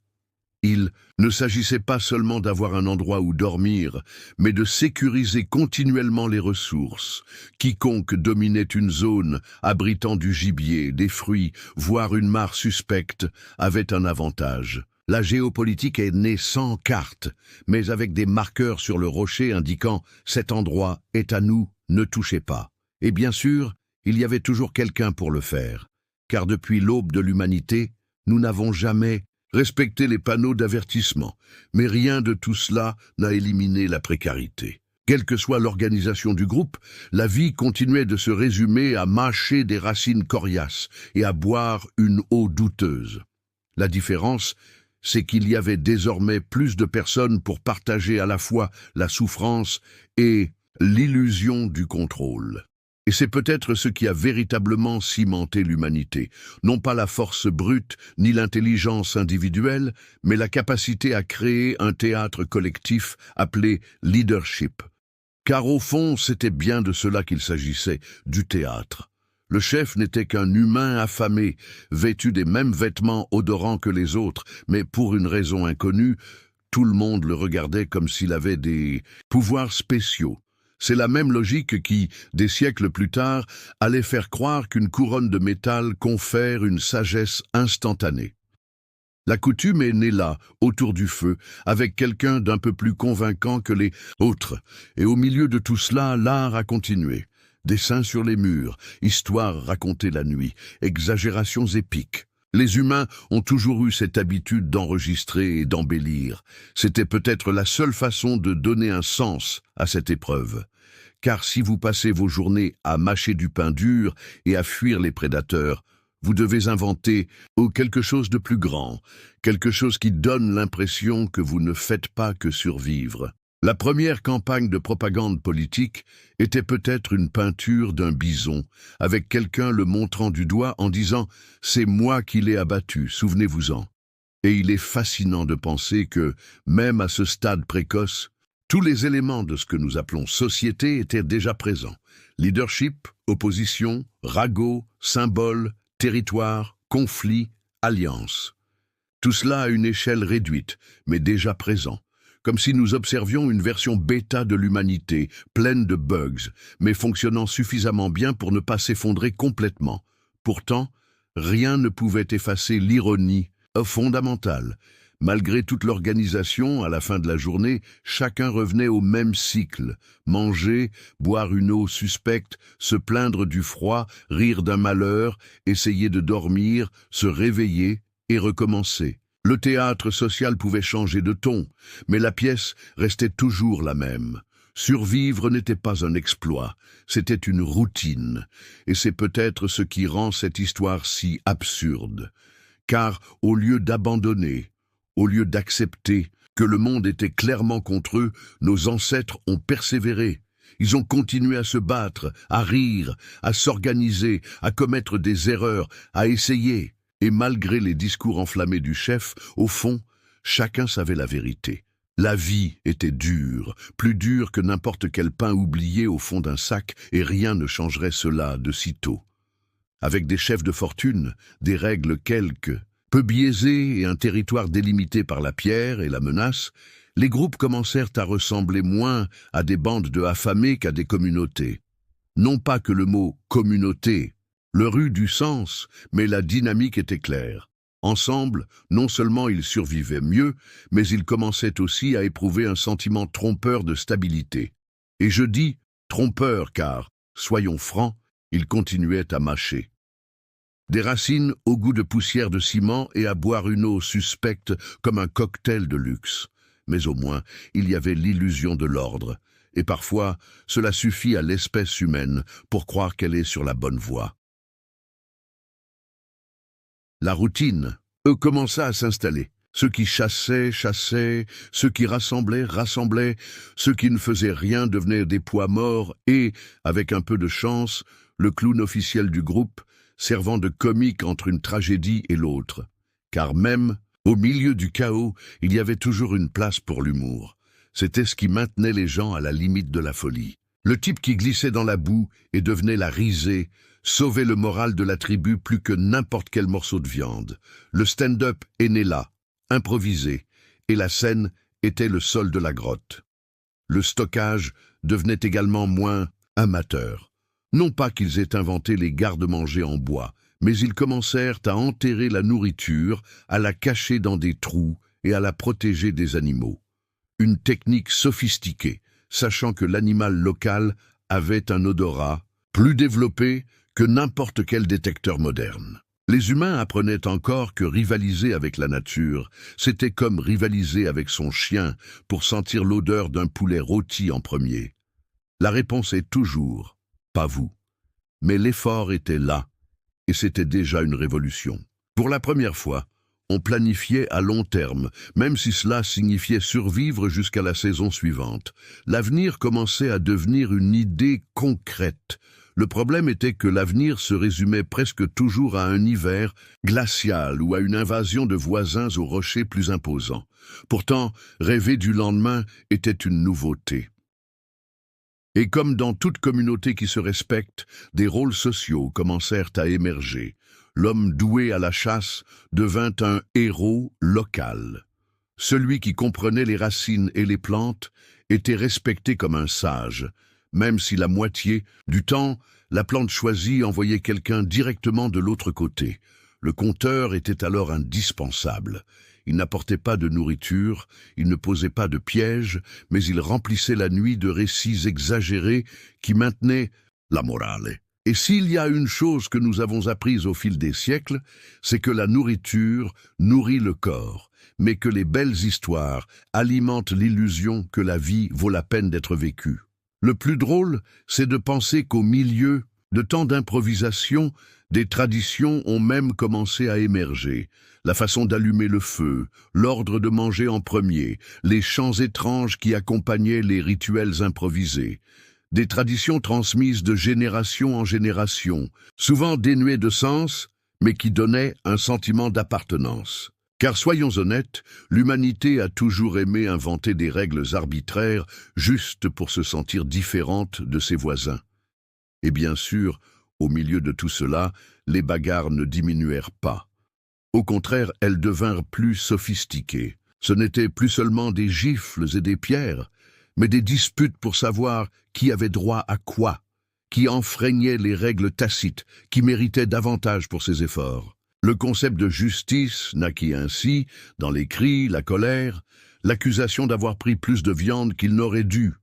Il ne s'agissait pas seulement d'avoir un endroit où dormir, mais de sécuriser continuellement les ressources. Quiconque dominait une zone abritant du gibier, des fruits, voire une mare suspecte, avait un avantage. La géopolitique est née sans carte, mais avec des marqueurs sur le rocher indiquant « cet endroit est à nous, ne touchez pas ». Et bien sûr, il y avait toujours quelqu'un pour le faire, car depuis l'aube de l'humanité, nous n'avons jamais respecté les panneaux d'avertissement, mais rien de tout cela n'a éliminé la précarité. Quelle que soit l'organisation du groupe, la vie continuait de se résumer à mâcher des racines coriaces et à boire une eau douteuse. La différence, c'est qu'il y avait désormais plus de personnes pour partager à la fois la souffrance et l'illusion du contrôle. Et c'est peut-être ce qui a véritablement cimenté l'humanité, non pas la force brute ni l'intelligence individuelle, mais la capacité à créer un théâtre collectif appelé leadership. Car au fond, c'était bien de cela qu'il s'agissait, du théâtre. Le chef n'était qu'un humain affamé, vêtu des mêmes vêtements odorants que les autres, mais pour une raison inconnue, tout le monde le regardait comme s'il avait des pouvoirs spéciaux. C'est la même logique qui, des siècles plus tard, allait faire croire qu'une couronne de métal confère une sagesse instantanée. La coutume est née là, autour du feu, avec quelqu'un d'un peu plus convaincant que les autres, et au milieu de tout cela, l'art a continué. Dessins sur les murs, histoires racontées la nuit, exagérations épiques. Les humains ont toujours eu cette habitude d'enregistrer et d'embellir. C'était peut-être la seule façon de donner un sens à cette épreuve. Car si vous passez vos journées à mâcher du pain dur et à fuir les prédateurs, vous devez inventer quelque chose de plus grand, quelque chose qui donne l'impression que vous ne faites pas que survivre. La première campagne de propagande politique était peut-être une peinture d'un bison, avec quelqu'un le montrant du doigt en disant « c'est moi qui l'ai abattu, souvenez-vous-en ». Et il est fascinant de penser que, même à ce stade précoce, tous les éléments de ce que nous appelons société étaient déjà présents. Leadership, opposition, ragot, symbole, territoire, conflit, alliance. Tout cela à une échelle réduite, mais déjà présent. Comme si nous observions une version bêta de l'humanité, pleine de bugs, mais fonctionnant suffisamment bien pour ne pas s'effondrer complètement. Pourtant, rien ne pouvait effacer l'ironie fondamentale. Malgré toute l'organisation, à la fin de la journée, chacun revenait au même cycle. Manger, boire une eau suspecte, se plaindre du froid, rire d'un malheur, essayer de dormir, se réveiller et recommencer. Le théâtre social pouvait changer de ton, mais la pièce restait toujours la même. Survivre n'était pas un exploit, c'était une routine, et c'est peut-être ce qui rend cette histoire si absurde. Car au lieu d'abandonner, au lieu d'accepter que le monde était clairement contre eux, nos ancêtres ont persévéré. Ils ont continué à se battre, à rire, à s'organiser, à commettre des erreurs, à essayer. Et malgré les discours enflammés du chef, au fond, chacun savait la vérité. La vie était dure, plus dure que n'importe quel pain oublié au fond d'un sac, et rien ne changerait cela de sitôt. Avec des chefs de fortune, des règles quelques, peu biaisées et un territoire délimité par la pierre et la menace, les groupes commencèrent à ressembler moins à des bandes de affamés qu'à des communautés. Non pas que le mot « communauté » leur eût du sens, mais la dynamique était claire. Ensemble, non seulement ils survivaient mieux, mais ils commençaient aussi à éprouver un sentiment trompeur de stabilité. Et je dis trompeur car, soyons francs, ils continuaient à mâcher. Des racines au goût de poussière de ciment et à boire une eau suspecte comme un cocktail de luxe. Mais au moins, il y avait l'illusion de l'ordre. Et parfois, cela suffit à l'espèce humaine pour croire qu'elle est sur la bonne voie. La routine, commença à s'installer. Ceux qui chassaient, chassaient, ceux qui rassemblaient, rassemblaient, ceux qui ne faisaient rien devenaient des poids morts et, avec un peu de chance, le clown officiel du groupe, servant de comique entre une tragédie et l'autre. Car même, au milieu du chaos, il y avait toujours une place pour l'humour. C'était ce qui maintenait les gens à la limite de la folie. Le type qui glissait dans la boue et devenait la risée sauvait le moral de la tribu plus que n'importe quel morceau de viande. Le stand-up est né là, improvisé, et la scène était le sol de la grotte. Le stockage devenait également moins amateur. Non pas qu'ils aient inventé les garde-manger en bois, mais ils commencèrent à enterrer la nourriture, à la cacher dans des trous et à la protéger des animaux. Une technique sophistiquée, sachant que l'animal local avait un odorat plus développé que n'importe quel détecteur moderne. Les humains apprenaient encore que rivaliser avec la nature, c'était comme rivaliser avec son chien pour sentir l'odeur d'un poulet rôti en premier. La réponse est toujours « pas vous ». Mais l'effort était là, et c'était déjà une révolution. Pour la première fois, on planifiait à long terme, même si cela signifiait survivre jusqu'à la saison suivante. L'avenir commençait à devenir une idée concrète. Le problème était que l'avenir se résumait presque toujours à un hiver glacial ou à une invasion de voisins aux rochers plus imposants. Pourtant, rêver du lendemain était une nouveauté. Et comme dans toute communauté qui se respecte, des rôles sociaux commencèrent à émerger. L'homme doué à la chasse devint un héros local. Celui qui comprenait les racines et les plantes était respecté comme un sage, même si la moitié du temps, la plante choisie envoyait quelqu'un directement de l'autre côté. Le compteur était alors indispensable. Il n'apportait pas de nourriture, il ne posait pas de pièges, mais il remplissait la nuit de récits exagérés qui maintenaient la morale. Et s'il y a une chose que nous avons apprise au fil des siècles, c'est que la nourriture nourrit le corps, mais que les belles histoires alimentent l'illusion que la vie vaut la peine d'être vécue. Le plus drôle, c'est de penser qu'au milieu de tant d'improvisation, des traditions ont même commencé à émerger. La façon d'allumer le feu, l'ordre de manger en premier, les chants étranges qui accompagnaient les rituels improvisés. Des traditions transmises de génération en génération, souvent dénuées de sens, mais qui donnaient un sentiment d'appartenance. Car soyons honnêtes, l'humanité a toujours aimé inventer des règles arbitraires juste pour se sentir différente de ses voisins. Et bien sûr, au milieu de tout cela, les bagarres ne diminuèrent pas. Au contraire, elles devinrent plus sophistiquées. Ce n'étaient plus seulement des gifles et des pierres, mais des disputes pour savoir qui avait droit à quoi, qui enfreignait les règles tacites, qui méritait davantage pour ses efforts. Le concept de justice naquit ainsi, dans les cris, la colère, l'accusation d'avoir pris plus de viande qu'il n'aurait dû.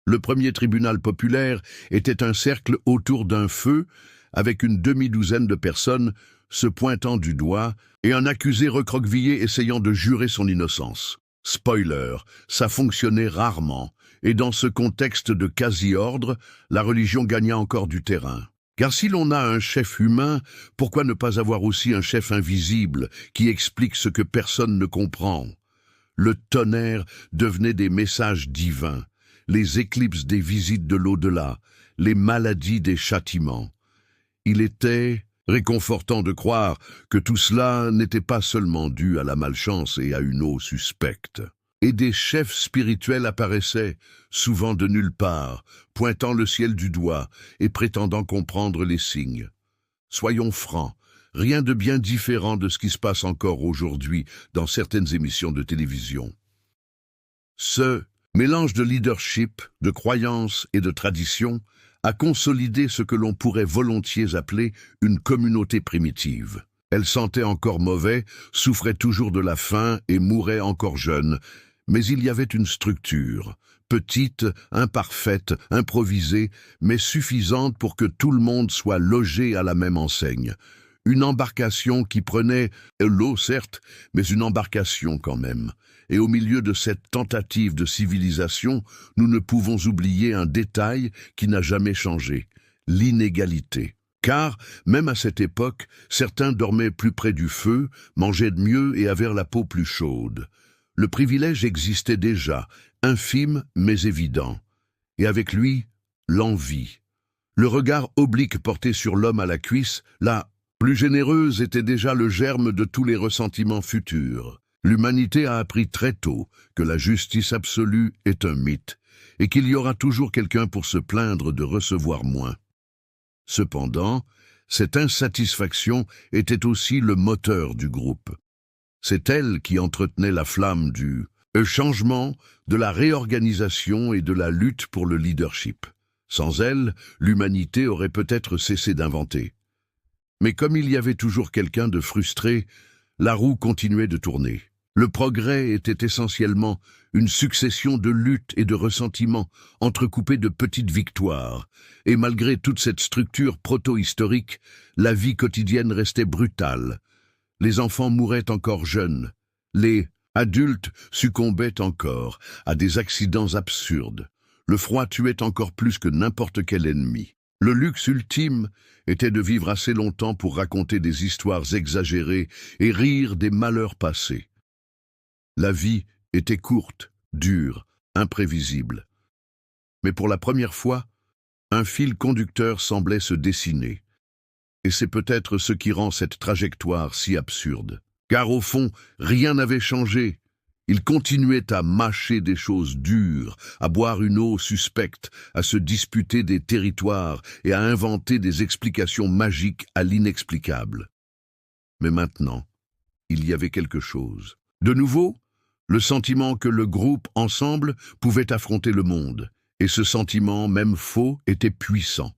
Le premier tribunal populaire était un cercle autour d'un feu, avec une demi-douzaine de personnes se pointant du doigt et un accusé recroquevillé essayant de jurer son innocence. Spoiler, ça fonctionnait rarement, et dans ce contexte de quasi-ordre, la religion gagna encore du terrain. Car si l'on a un chef humain, pourquoi ne pas avoir aussi un chef invisible qui explique ce que personne ne comprend? Le tonnerre devenait des messages divins, les éclipses des visites de l'au-delà, les maladies des châtiments. Il était réconfortant de croire que tout cela n'était pas seulement dû à la malchance et à une eau suspecte. Et des chefs spirituels apparaissaient, souvent de nulle part, pointant le ciel du doigt et prétendant comprendre les signes. Soyons francs, rien de bien différent de ce qui se passe encore aujourd'hui dans certaines émissions de télévision. Ce mélange de leadership, de croyances et de tradition a consolidé ce que l'on pourrait volontiers appeler une communauté primitive. Elle sentait encore mauvais, souffrait toujours de la faim et mourait encore jeune, mais il y avait une structure, petite, imparfaite, improvisée, mais suffisante pour que tout le monde soit logé à la même enseigne. Une embarcation qui prenait l'eau, certes, mais une embarcation quand même. Et au milieu de cette tentative de civilisation, nous ne pouvons oublier un détail qui n'a jamais changé, l'inégalité. Car, même à cette époque, certains dormaient plus près du feu, mangeaient de mieux et avaient la peau plus chaude. Le privilège existait déjà, infime mais évident. Et avec lui, l'envie. Le regard oblique porté sur l'homme à la cuisse, la plus généreuse était déjà le germe de tous les ressentiments futurs. L'humanité a appris très tôt que la justice absolue est un mythe, et qu'il y aura toujours quelqu'un pour se plaindre de recevoir moins. Cependant, cette insatisfaction était aussi le moteur du groupe. C'est elle qui entretenait la flamme du changement, de la réorganisation et de la lutte pour le leadership. Sans elle, l'humanité aurait peut-être cessé d'inventer. Mais comme il y avait toujours quelqu'un de frustré, la roue continuait de tourner. Le progrès était essentiellement une succession de luttes et de ressentiments entrecoupés de petites victoires. Et malgré toute cette structure proto-historique, la vie quotidienne restait brutale. Les enfants mouraient encore jeunes. Les adultes succombaient encore à des accidents absurdes. Le froid tuait encore plus que n'importe quel ennemi. Le luxe ultime était de vivre assez longtemps pour raconter des histoires exagérées et rire des malheurs passés. La vie était courte, dure, imprévisible. Mais pour la première fois, un fil conducteur semblait se dessiner. Et c'est peut-être ce qui rend cette trajectoire si absurde. Car au fond, rien n'avait changé. Ils continuaient à mâcher des choses dures, à boire une eau suspecte, à se disputer des territoires et à inventer des explications magiques à l'inexplicable. Mais maintenant, il y avait quelque chose. De nouveau, le sentiment que le groupe, ensemble, pouvait affronter le monde. Et ce sentiment, même faux, était puissant.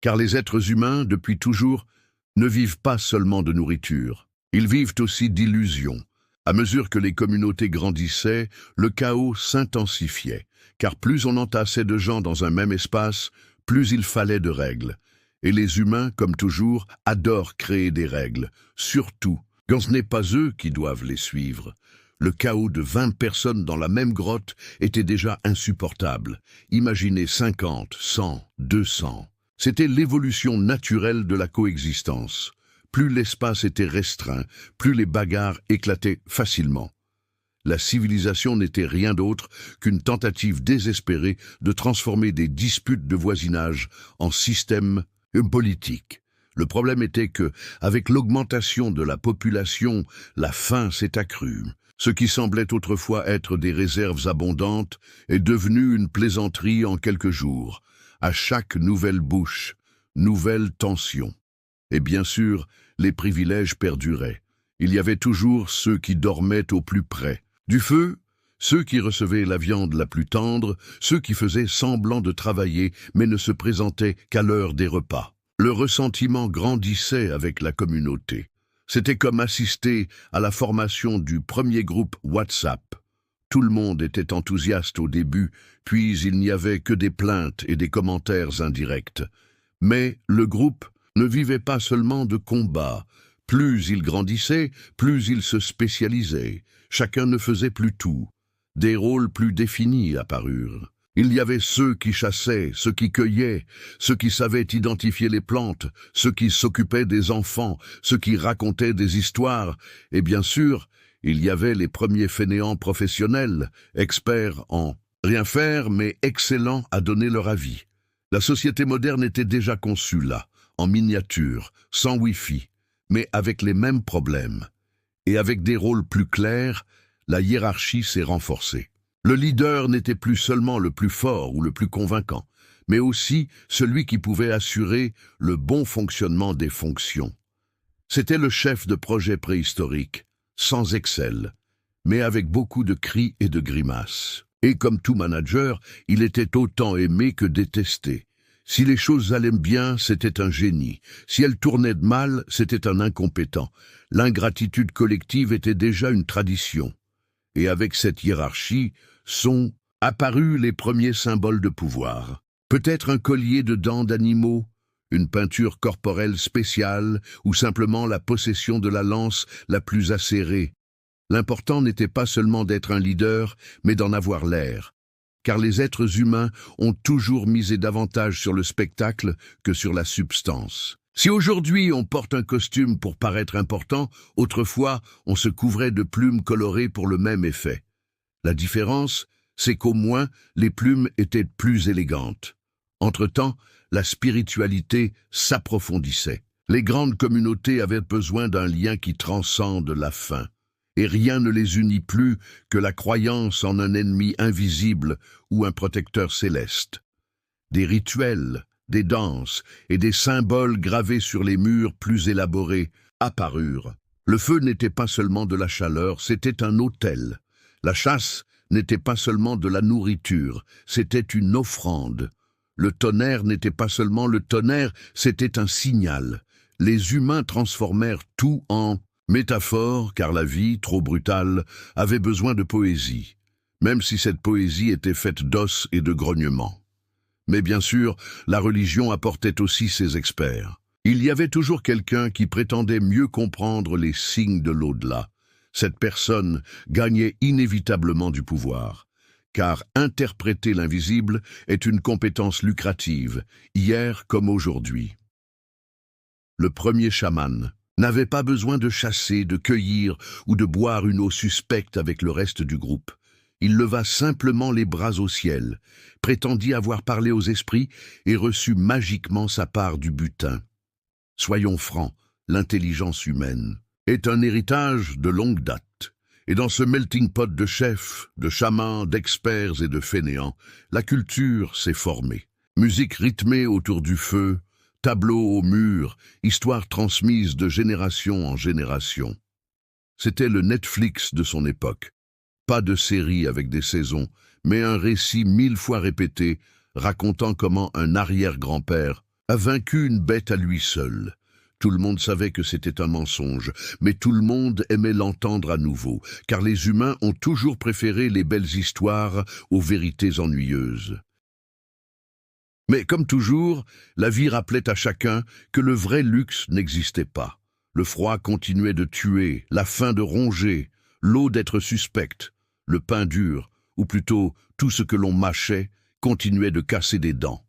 Car les êtres humains, depuis toujours, ne vivent pas seulement de nourriture. Ils vivent aussi d'illusions. À mesure que les communautés grandissaient, le chaos s'intensifiait, car plus on entassait de gens dans un même espace, plus il fallait de règles. Et les humains, comme toujours, adorent créer des règles, surtout quand ce n'est pas eux qui doivent les suivre. Le chaos de 20 personnes dans la même grotte était déjà insupportable. Imaginez 50, 100, 200. C'était l'évolution naturelle de la coexistence. Plus l'espace était restreint, plus les bagarres éclataient facilement. La civilisation n'était rien d'autre qu'une tentative désespérée de transformer des disputes de voisinage en système politique. Le problème était que, avec l'augmentation de la population, la faim s'est accrue. Ce qui semblait autrefois être des réserves abondantes est devenu une plaisanterie en quelques jours. À chaque nouvelle bouche, nouvelle tension. Et bien sûr, les privilèges perduraient. Il y avait toujours ceux qui dormaient au plus près du feu, ceux qui recevaient la viande la plus tendre, ceux qui faisaient semblant de travailler mais ne se présentaient qu'à l'heure des repas. Le ressentiment grandissait avec la communauté. C'était comme assister à la formation du premier groupe WhatsApp. Tout le monde était enthousiaste au début, puis il n'y avait que des plaintes et des commentaires indirects. Mais le groupe ne vivait pas seulement de combats. Plus il grandissait, plus il se spécialisait. Chacun ne faisait plus tout. Des rôles plus définis apparurent. Il y avait ceux qui chassaient, ceux qui cueillaient, ceux qui savaient identifier les plantes, ceux qui s'occupaient des enfants, ceux qui racontaient des histoires, et bien sûr, il y avait les premiers fainéants professionnels, experts en rien faire mais excellents à donner leur avis. La société moderne était déjà conçue là, en miniature, sans Wi-Fi, mais avec les mêmes problèmes. Et avec des rôles plus clairs, la hiérarchie s'est renforcée. Le leader n'était plus seulement le plus fort ou le plus convaincant, mais aussi celui qui pouvait assurer le bon fonctionnement des fonctions. C'était le chef de projet préhistorique, sans Excel, mais avec beaucoup de cris et de grimaces. Et comme tout manager, il était autant aimé que détesté. Si les choses allaient bien, c'était un génie. Si elles tournaient de mal, c'était un incompétent. L'ingratitude collective était déjà une tradition. Et avec cette hiérarchie, sont apparus les premiers symboles de pouvoir. Peut-être un collier de dents d'animaux, une peinture corporelle spéciale ou simplement la possession de la lance la plus acérée. L'important n'était pas seulement d'être un leader, mais d'en avoir l'air. car les êtres humains ont toujours misé davantage sur le spectacle que sur la substance. Si aujourd'hui on porte un costume pour paraître important, autrefois on se couvrait de plumes colorées pour le même effet. La différence, c'est qu'au moins les plumes étaient plus élégantes. Entre-temps, la spiritualité s'approfondissait. Les grandes communautés avaient besoin d'un lien qui transcende la faim. Et rien ne les unit plus que la croyance en un ennemi invisible ou un protecteur céleste. Des rituels, des danses et des symboles gravés sur les murs plus élaborés apparurent. Le feu n'était pas seulement de la chaleur, c'était un autel. La chasse n'était pas seulement de la nourriture, c'était une offrande. Le tonnerre n'était pas seulement le tonnerre, c'était un signal. Les humains transformèrent tout en métaphore, car la vie, trop brutale, avait besoin de poésie, même si cette poésie était faite d'os et de grognements. Mais bien sûr, la religion apportait aussi ses experts. Il y avait toujours quelqu'un qui prétendait mieux comprendre les signes de l'au-delà. Cette personne gagnait inévitablement du pouvoir, car interpréter l'invisible est une compétence lucrative, hier comme aujourd'hui. Le premier chaman n'avait pas besoin de chasser, de cueillir ou de boire une eau suspecte avec le reste du groupe. Il leva simplement les bras au ciel, prétendit avoir parlé aux esprits et reçut magiquement sa part du butin. Soyons francs, l'intelligence humaine est un héritage de longue date. Et dans ce melting pot de chefs, de chamans, d'experts et de fainéants, la culture s'est formée. Musique rythmée autour du feu, tableaux au mur, histoire transmise de génération en génération. C'était le Netflix de son époque. Pas de série avec des saisons, mais un récit 1000 fois répété, racontant comment un arrière-grand-père a vaincu une bête à lui seul. Tout le monde savait que c'était un mensonge, mais tout le monde aimait l'entendre à nouveau, car les humains ont toujours préféré les belles histoires aux vérités ennuyeuses. Mais comme toujours, la vie rappelait à chacun que le vrai luxe n'existait pas. Le froid continuait de tuer, la faim de ronger, l'eau d'être suspecte, le pain dur, ou plutôt tout ce que l'on mâchait, continuait de casser des dents.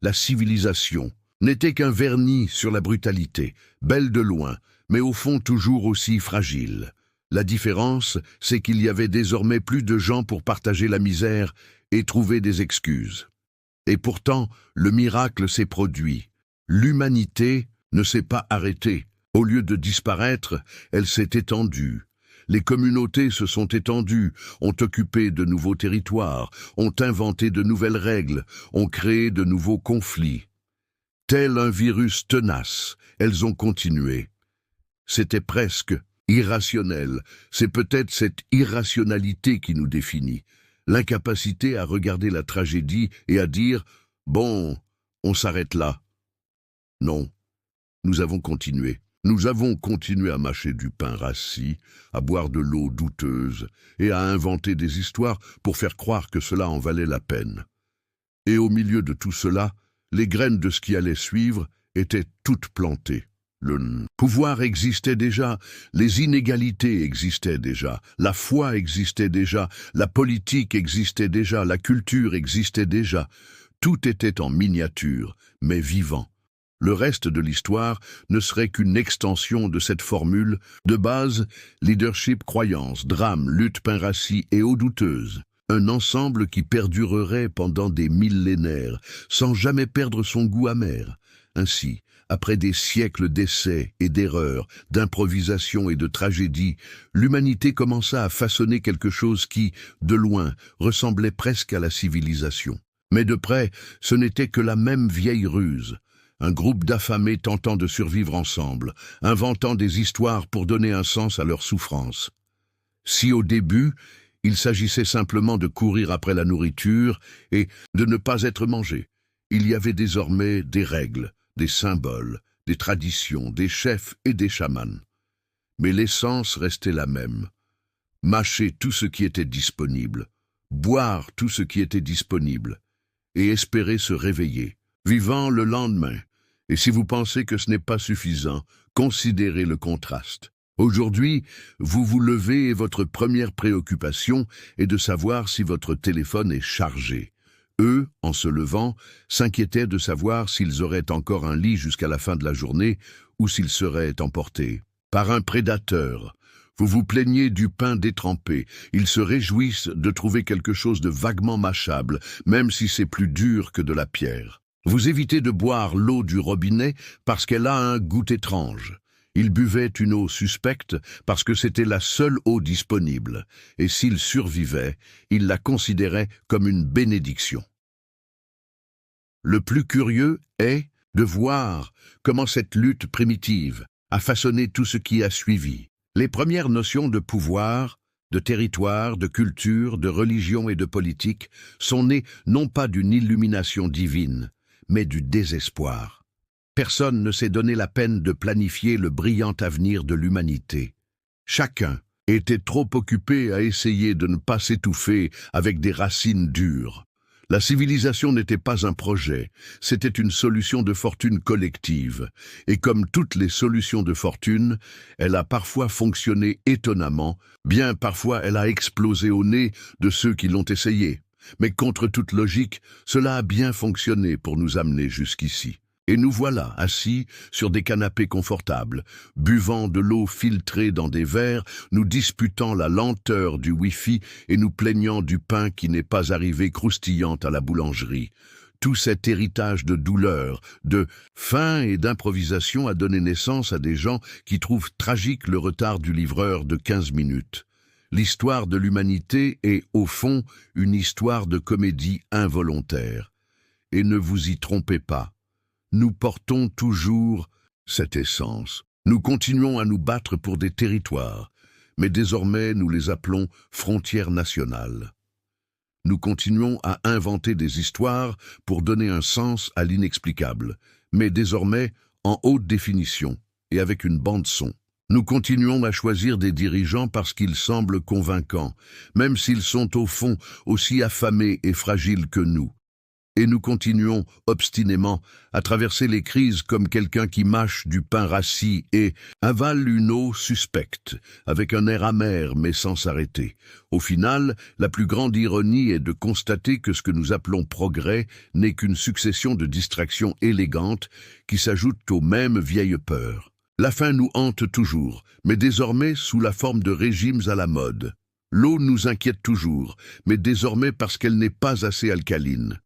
La civilisation n'était qu'un vernis sur la brutalité, belle de loin, mais au fond toujours aussi fragile. La différence, c'est qu'il y avait désormais plus de gens pour partager la misère et trouver des excuses. Et pourtant, le miracle s'est produit. L'humanité ne s'est pas arrêtée. Au lieu de disparaître, elle s'est étendue. Les communautés se sont étendues, ont occupé de nouveaux territoires, ont inventé de nouvelles règles, ont créé de nouveaux conflits. Tel un virus tenace, elles ont continué. C'était presque irrationnel. C'est peut-être cette irrationalité qui nous définit. L'incapacité à regarder la tragédie et à dire « Bon, on s'arrête là ». Non, nous avons continué. Nous avons continué à mâcher du pain rassis, à boire de l'eau douteuse et à inventer des histoires pour faire croire que cela en valait la peine. Et au milieu de tout cela, les graines de ce qui allait suivre étaient toutes plantées. Le pouvoir existait déjà, les inégalités existaient déjà, la foi existait déjà, la politique existait déjà, la culture existait déjà. Tout était en miniature, mais vivant. Le reste de l'histoire ne serait qu'une extension de cette formule de base, leadership, croyance, drame, lutte, pain rassis et eau douteuse. Un ensemble qui perdurerait pendant des millénaires, sans jamais perdre son goût amer. Ainsi, après des siècles d'essais et d'erreurs, d'improvisation et de tragédie, l'humanité commença à façonner quelque chose qui, de loin, ressemblait presque à la civilisation. Mais de près, ce n'était que la même vieille ruse. Un groupe d'affamés tentant de survivre ensemble, inventant des histoires pour donner un sens à leurs souffrances. Si au début, il s'agissait simplement de courir après la nourriture et de ne pas être mangé, il y avait désormais des règles, des symboles, des traditions, des chefs et des chamans. Mais l'essence restait la même. Mâcher tout ce qui était disponible, boire tout ce qui était disponible, et espérer se réveiller, vivant le lendemain. Et si vous pensez que ce n'est pas suffisant, considérez le contraste. Aujourd'hui, vous vous levez et votre première préoccupation est de savoir si votre téléphone est chargé. Eux, en se levant, s'inquiétaient de savoir s'ils auraient encore un lit jusqu'à la fin de la journée ou s'ils seraient emportés par un prédateur. Vous vous plaignez du pain détrempé. Ils se réjouissent de trouver quelque chose de vaguement mâchable, même si c'est plus dur que de la pierre. Vous évitez de boire l'eau du robinet parce qu'elle a un goût étrange. Ils buvaient une eau suspecte parce que c'était la seule eau disponible, et s'ils survivaient, ils la considéraient comme une bénédiction. Le plus curieux est de voir comment cette lutte primitive a façonné tout ce qui a suivi. Les premières notions de pouvoir, de territoire, de culture, de religion et de politique sont nées non pas d'une illumination divine, mais du désespoir. Personne ne s'est donné la peine de planifier le brillant avenir de l'humanité. Chacun était trop occupé à essayer de ne pas s'étouffer avec des racines dures. La civilisation n'était pas un projet, c'était une solution de fortune collective. Et comme toutes les solutions de fortune, elle a parfois fonctionné étonnamment, bien parfois elle a explosé au nez de ceux qui l'ont essayé. Mais contre toute logique, cela a bien fonctionné pour nous amener jusqu'ici. Et nous voilà assis sur des canapés confortables, buvant de l'eau filtrée dans des verres, nous disputant la lenteur du Wi-Fi et nous plaignant du pain qui n'est pas arrivé croustillant à la boulangerie. Tout cet héritage de douleur, de faim et d'improvisation a donné naissance à des gens qui trouvent tragique le retard du livreur de 15 minutes. L'histoire de l'humanité est, au fond, une histoire de comédie involontaire. Et ne vous y trompez pas. Nous portons toujours cette essence. Nous continuons à nous battre pour des territoires, mais désormais nous les appelons frontières nationales. Nous continuons à inventer des histoires pour donner un sens à l'inexplicable, mais désormais en haute définition et avec une bande-son. Nous continuons à choisir des dirigeants parce qu'ils semblent convaincants, même s'ils sont au fond aussi affamés et fragiles que nous. Et nous continuons obstinément à traverser les crises comme quelqu'un qui mâche du pain rassis et avale une eau suspecte, avec un air amer mais sans s'arrêter. Au final, la plus grande ironie est de constater que ce que nous appelons progrès n'est qu'une succession de distractions élégantes qui s'ajoutent aux mêmes vieilles peurs. La faim nous hante toujours, mais désormais sous la forme de régimes à la mode. L'eau nous inquiète toujours, mais désormais parce qu'elle n'est pas assez alcaline.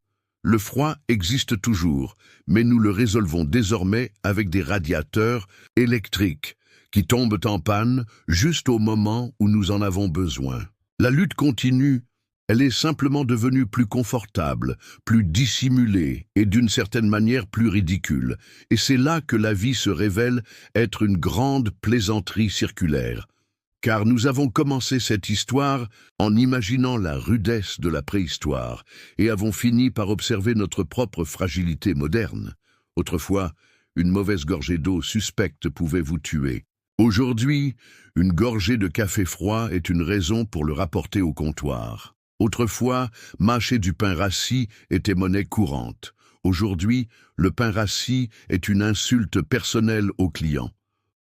Le froid existe toujours, mais nous le résolvons désormais avec des radiateurs électriques qui tombent en panne juste au moment où nous en avons besoin. La lutte continue, elle est simplement devenue plus confortable, plus dissimulée et d'une certaine manière plus ridicule. Et c'est là que la vie se révèle être une grande plaisanterie circulaire. Car nous avons commencé cette histoire en imaginant la rudesse de la préhistoire et avons fini par observer notre propre fragilité moderne. Autrefois, une mauvaise gorgée d'eau suspecte pouvait vous tuer. Aujourd'hui, une gorgée de café froid est une raison pour le rapporter au comptoir. Autrefois, mâcher du pain rassis était monnaie courante. Aujourd'hui, le pain rassis est une insulte personnelle aux clients.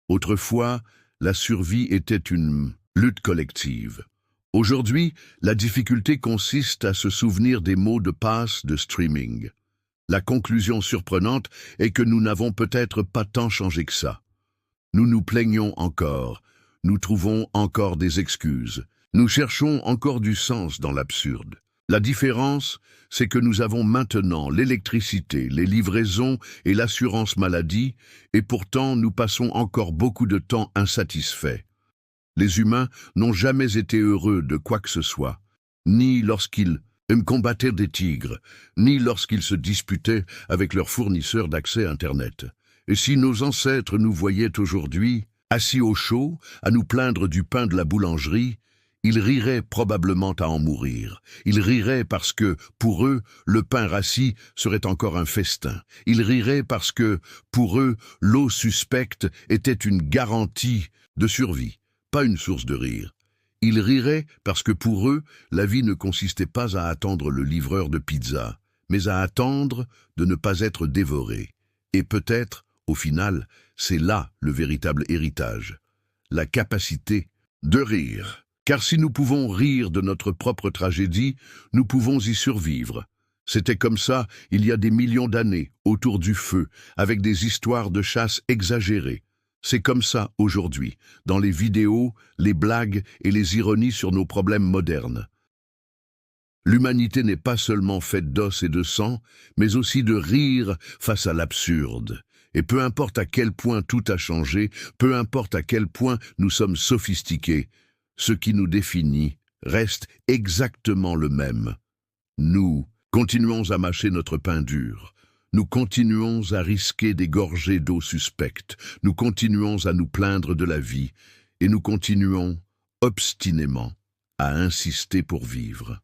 Autrefois, la survie était une lutte collective. Aujourd'hui, la difficulté consiste à se souvenir des mots de passe de streaming. La conclusion surprenante est que nous n'avons peut-être pas tant changé que ça. Nous nous plaignons encore, nous trouvons encore des excuses, nous cherchons encore du sens dans l'absurde. La différence, c'est que nous avons maintenant l'électricité, les livraisons et l'assurance maladie, et pourtant nous passons encore beaucoup de temps insatisfaits. Les humains n'ont jamais été heureux de quoi que ce soit, ni lorsqu'ils combattaient des tigres, ni lorsqu'ils se disputaient avec leurs fournisseurs d'accès Internet. Et si nos ancêtres nous voyaient aujourd'hui, assis au chaud, à nous plaindre du pain de la boulangerie, ils riraient probablement à en mourir. Ils riraient parce que, pour eux, le pain rassis serait encore un festin. Ils riraient parce que, pour eux, l'eau suspecte était une garantie de survie, pas une source de rire. Ils riraient parce que pour eux, la vie ne consistait pas à attendre le livreur de pizza, mais à attendre de ne pas être dévoré. Et peut-être, au final, c'est là le véritable héritage. la capacité de rire. Car si nous pouvons rire de notre propre tragédie, nous pouvons y survivre. C'était comme ça il y a des millions d'années, autour du feu, avec des histoires de chasse exagérées. C'est comme ça aujourd'hui, dans les vidéos, les blagues et les ironies sur nos problèmes modernes. L'humanité n'est pas seulement faite d'os et de sang, mais aussi de rire face à l'absurde. Et peu importe à quel point tout a changé, peu importe à quel point nous sommes sophistiqués, ce qui nous définit reste exactement le même. Nous continuons à mâcher notre pain dur. Nous continuons à risquer des gorgées d'eau suspecte. Nous continuons à nous plaindre de la vie. Et nous continuons, obstinément, à insister pour vivre.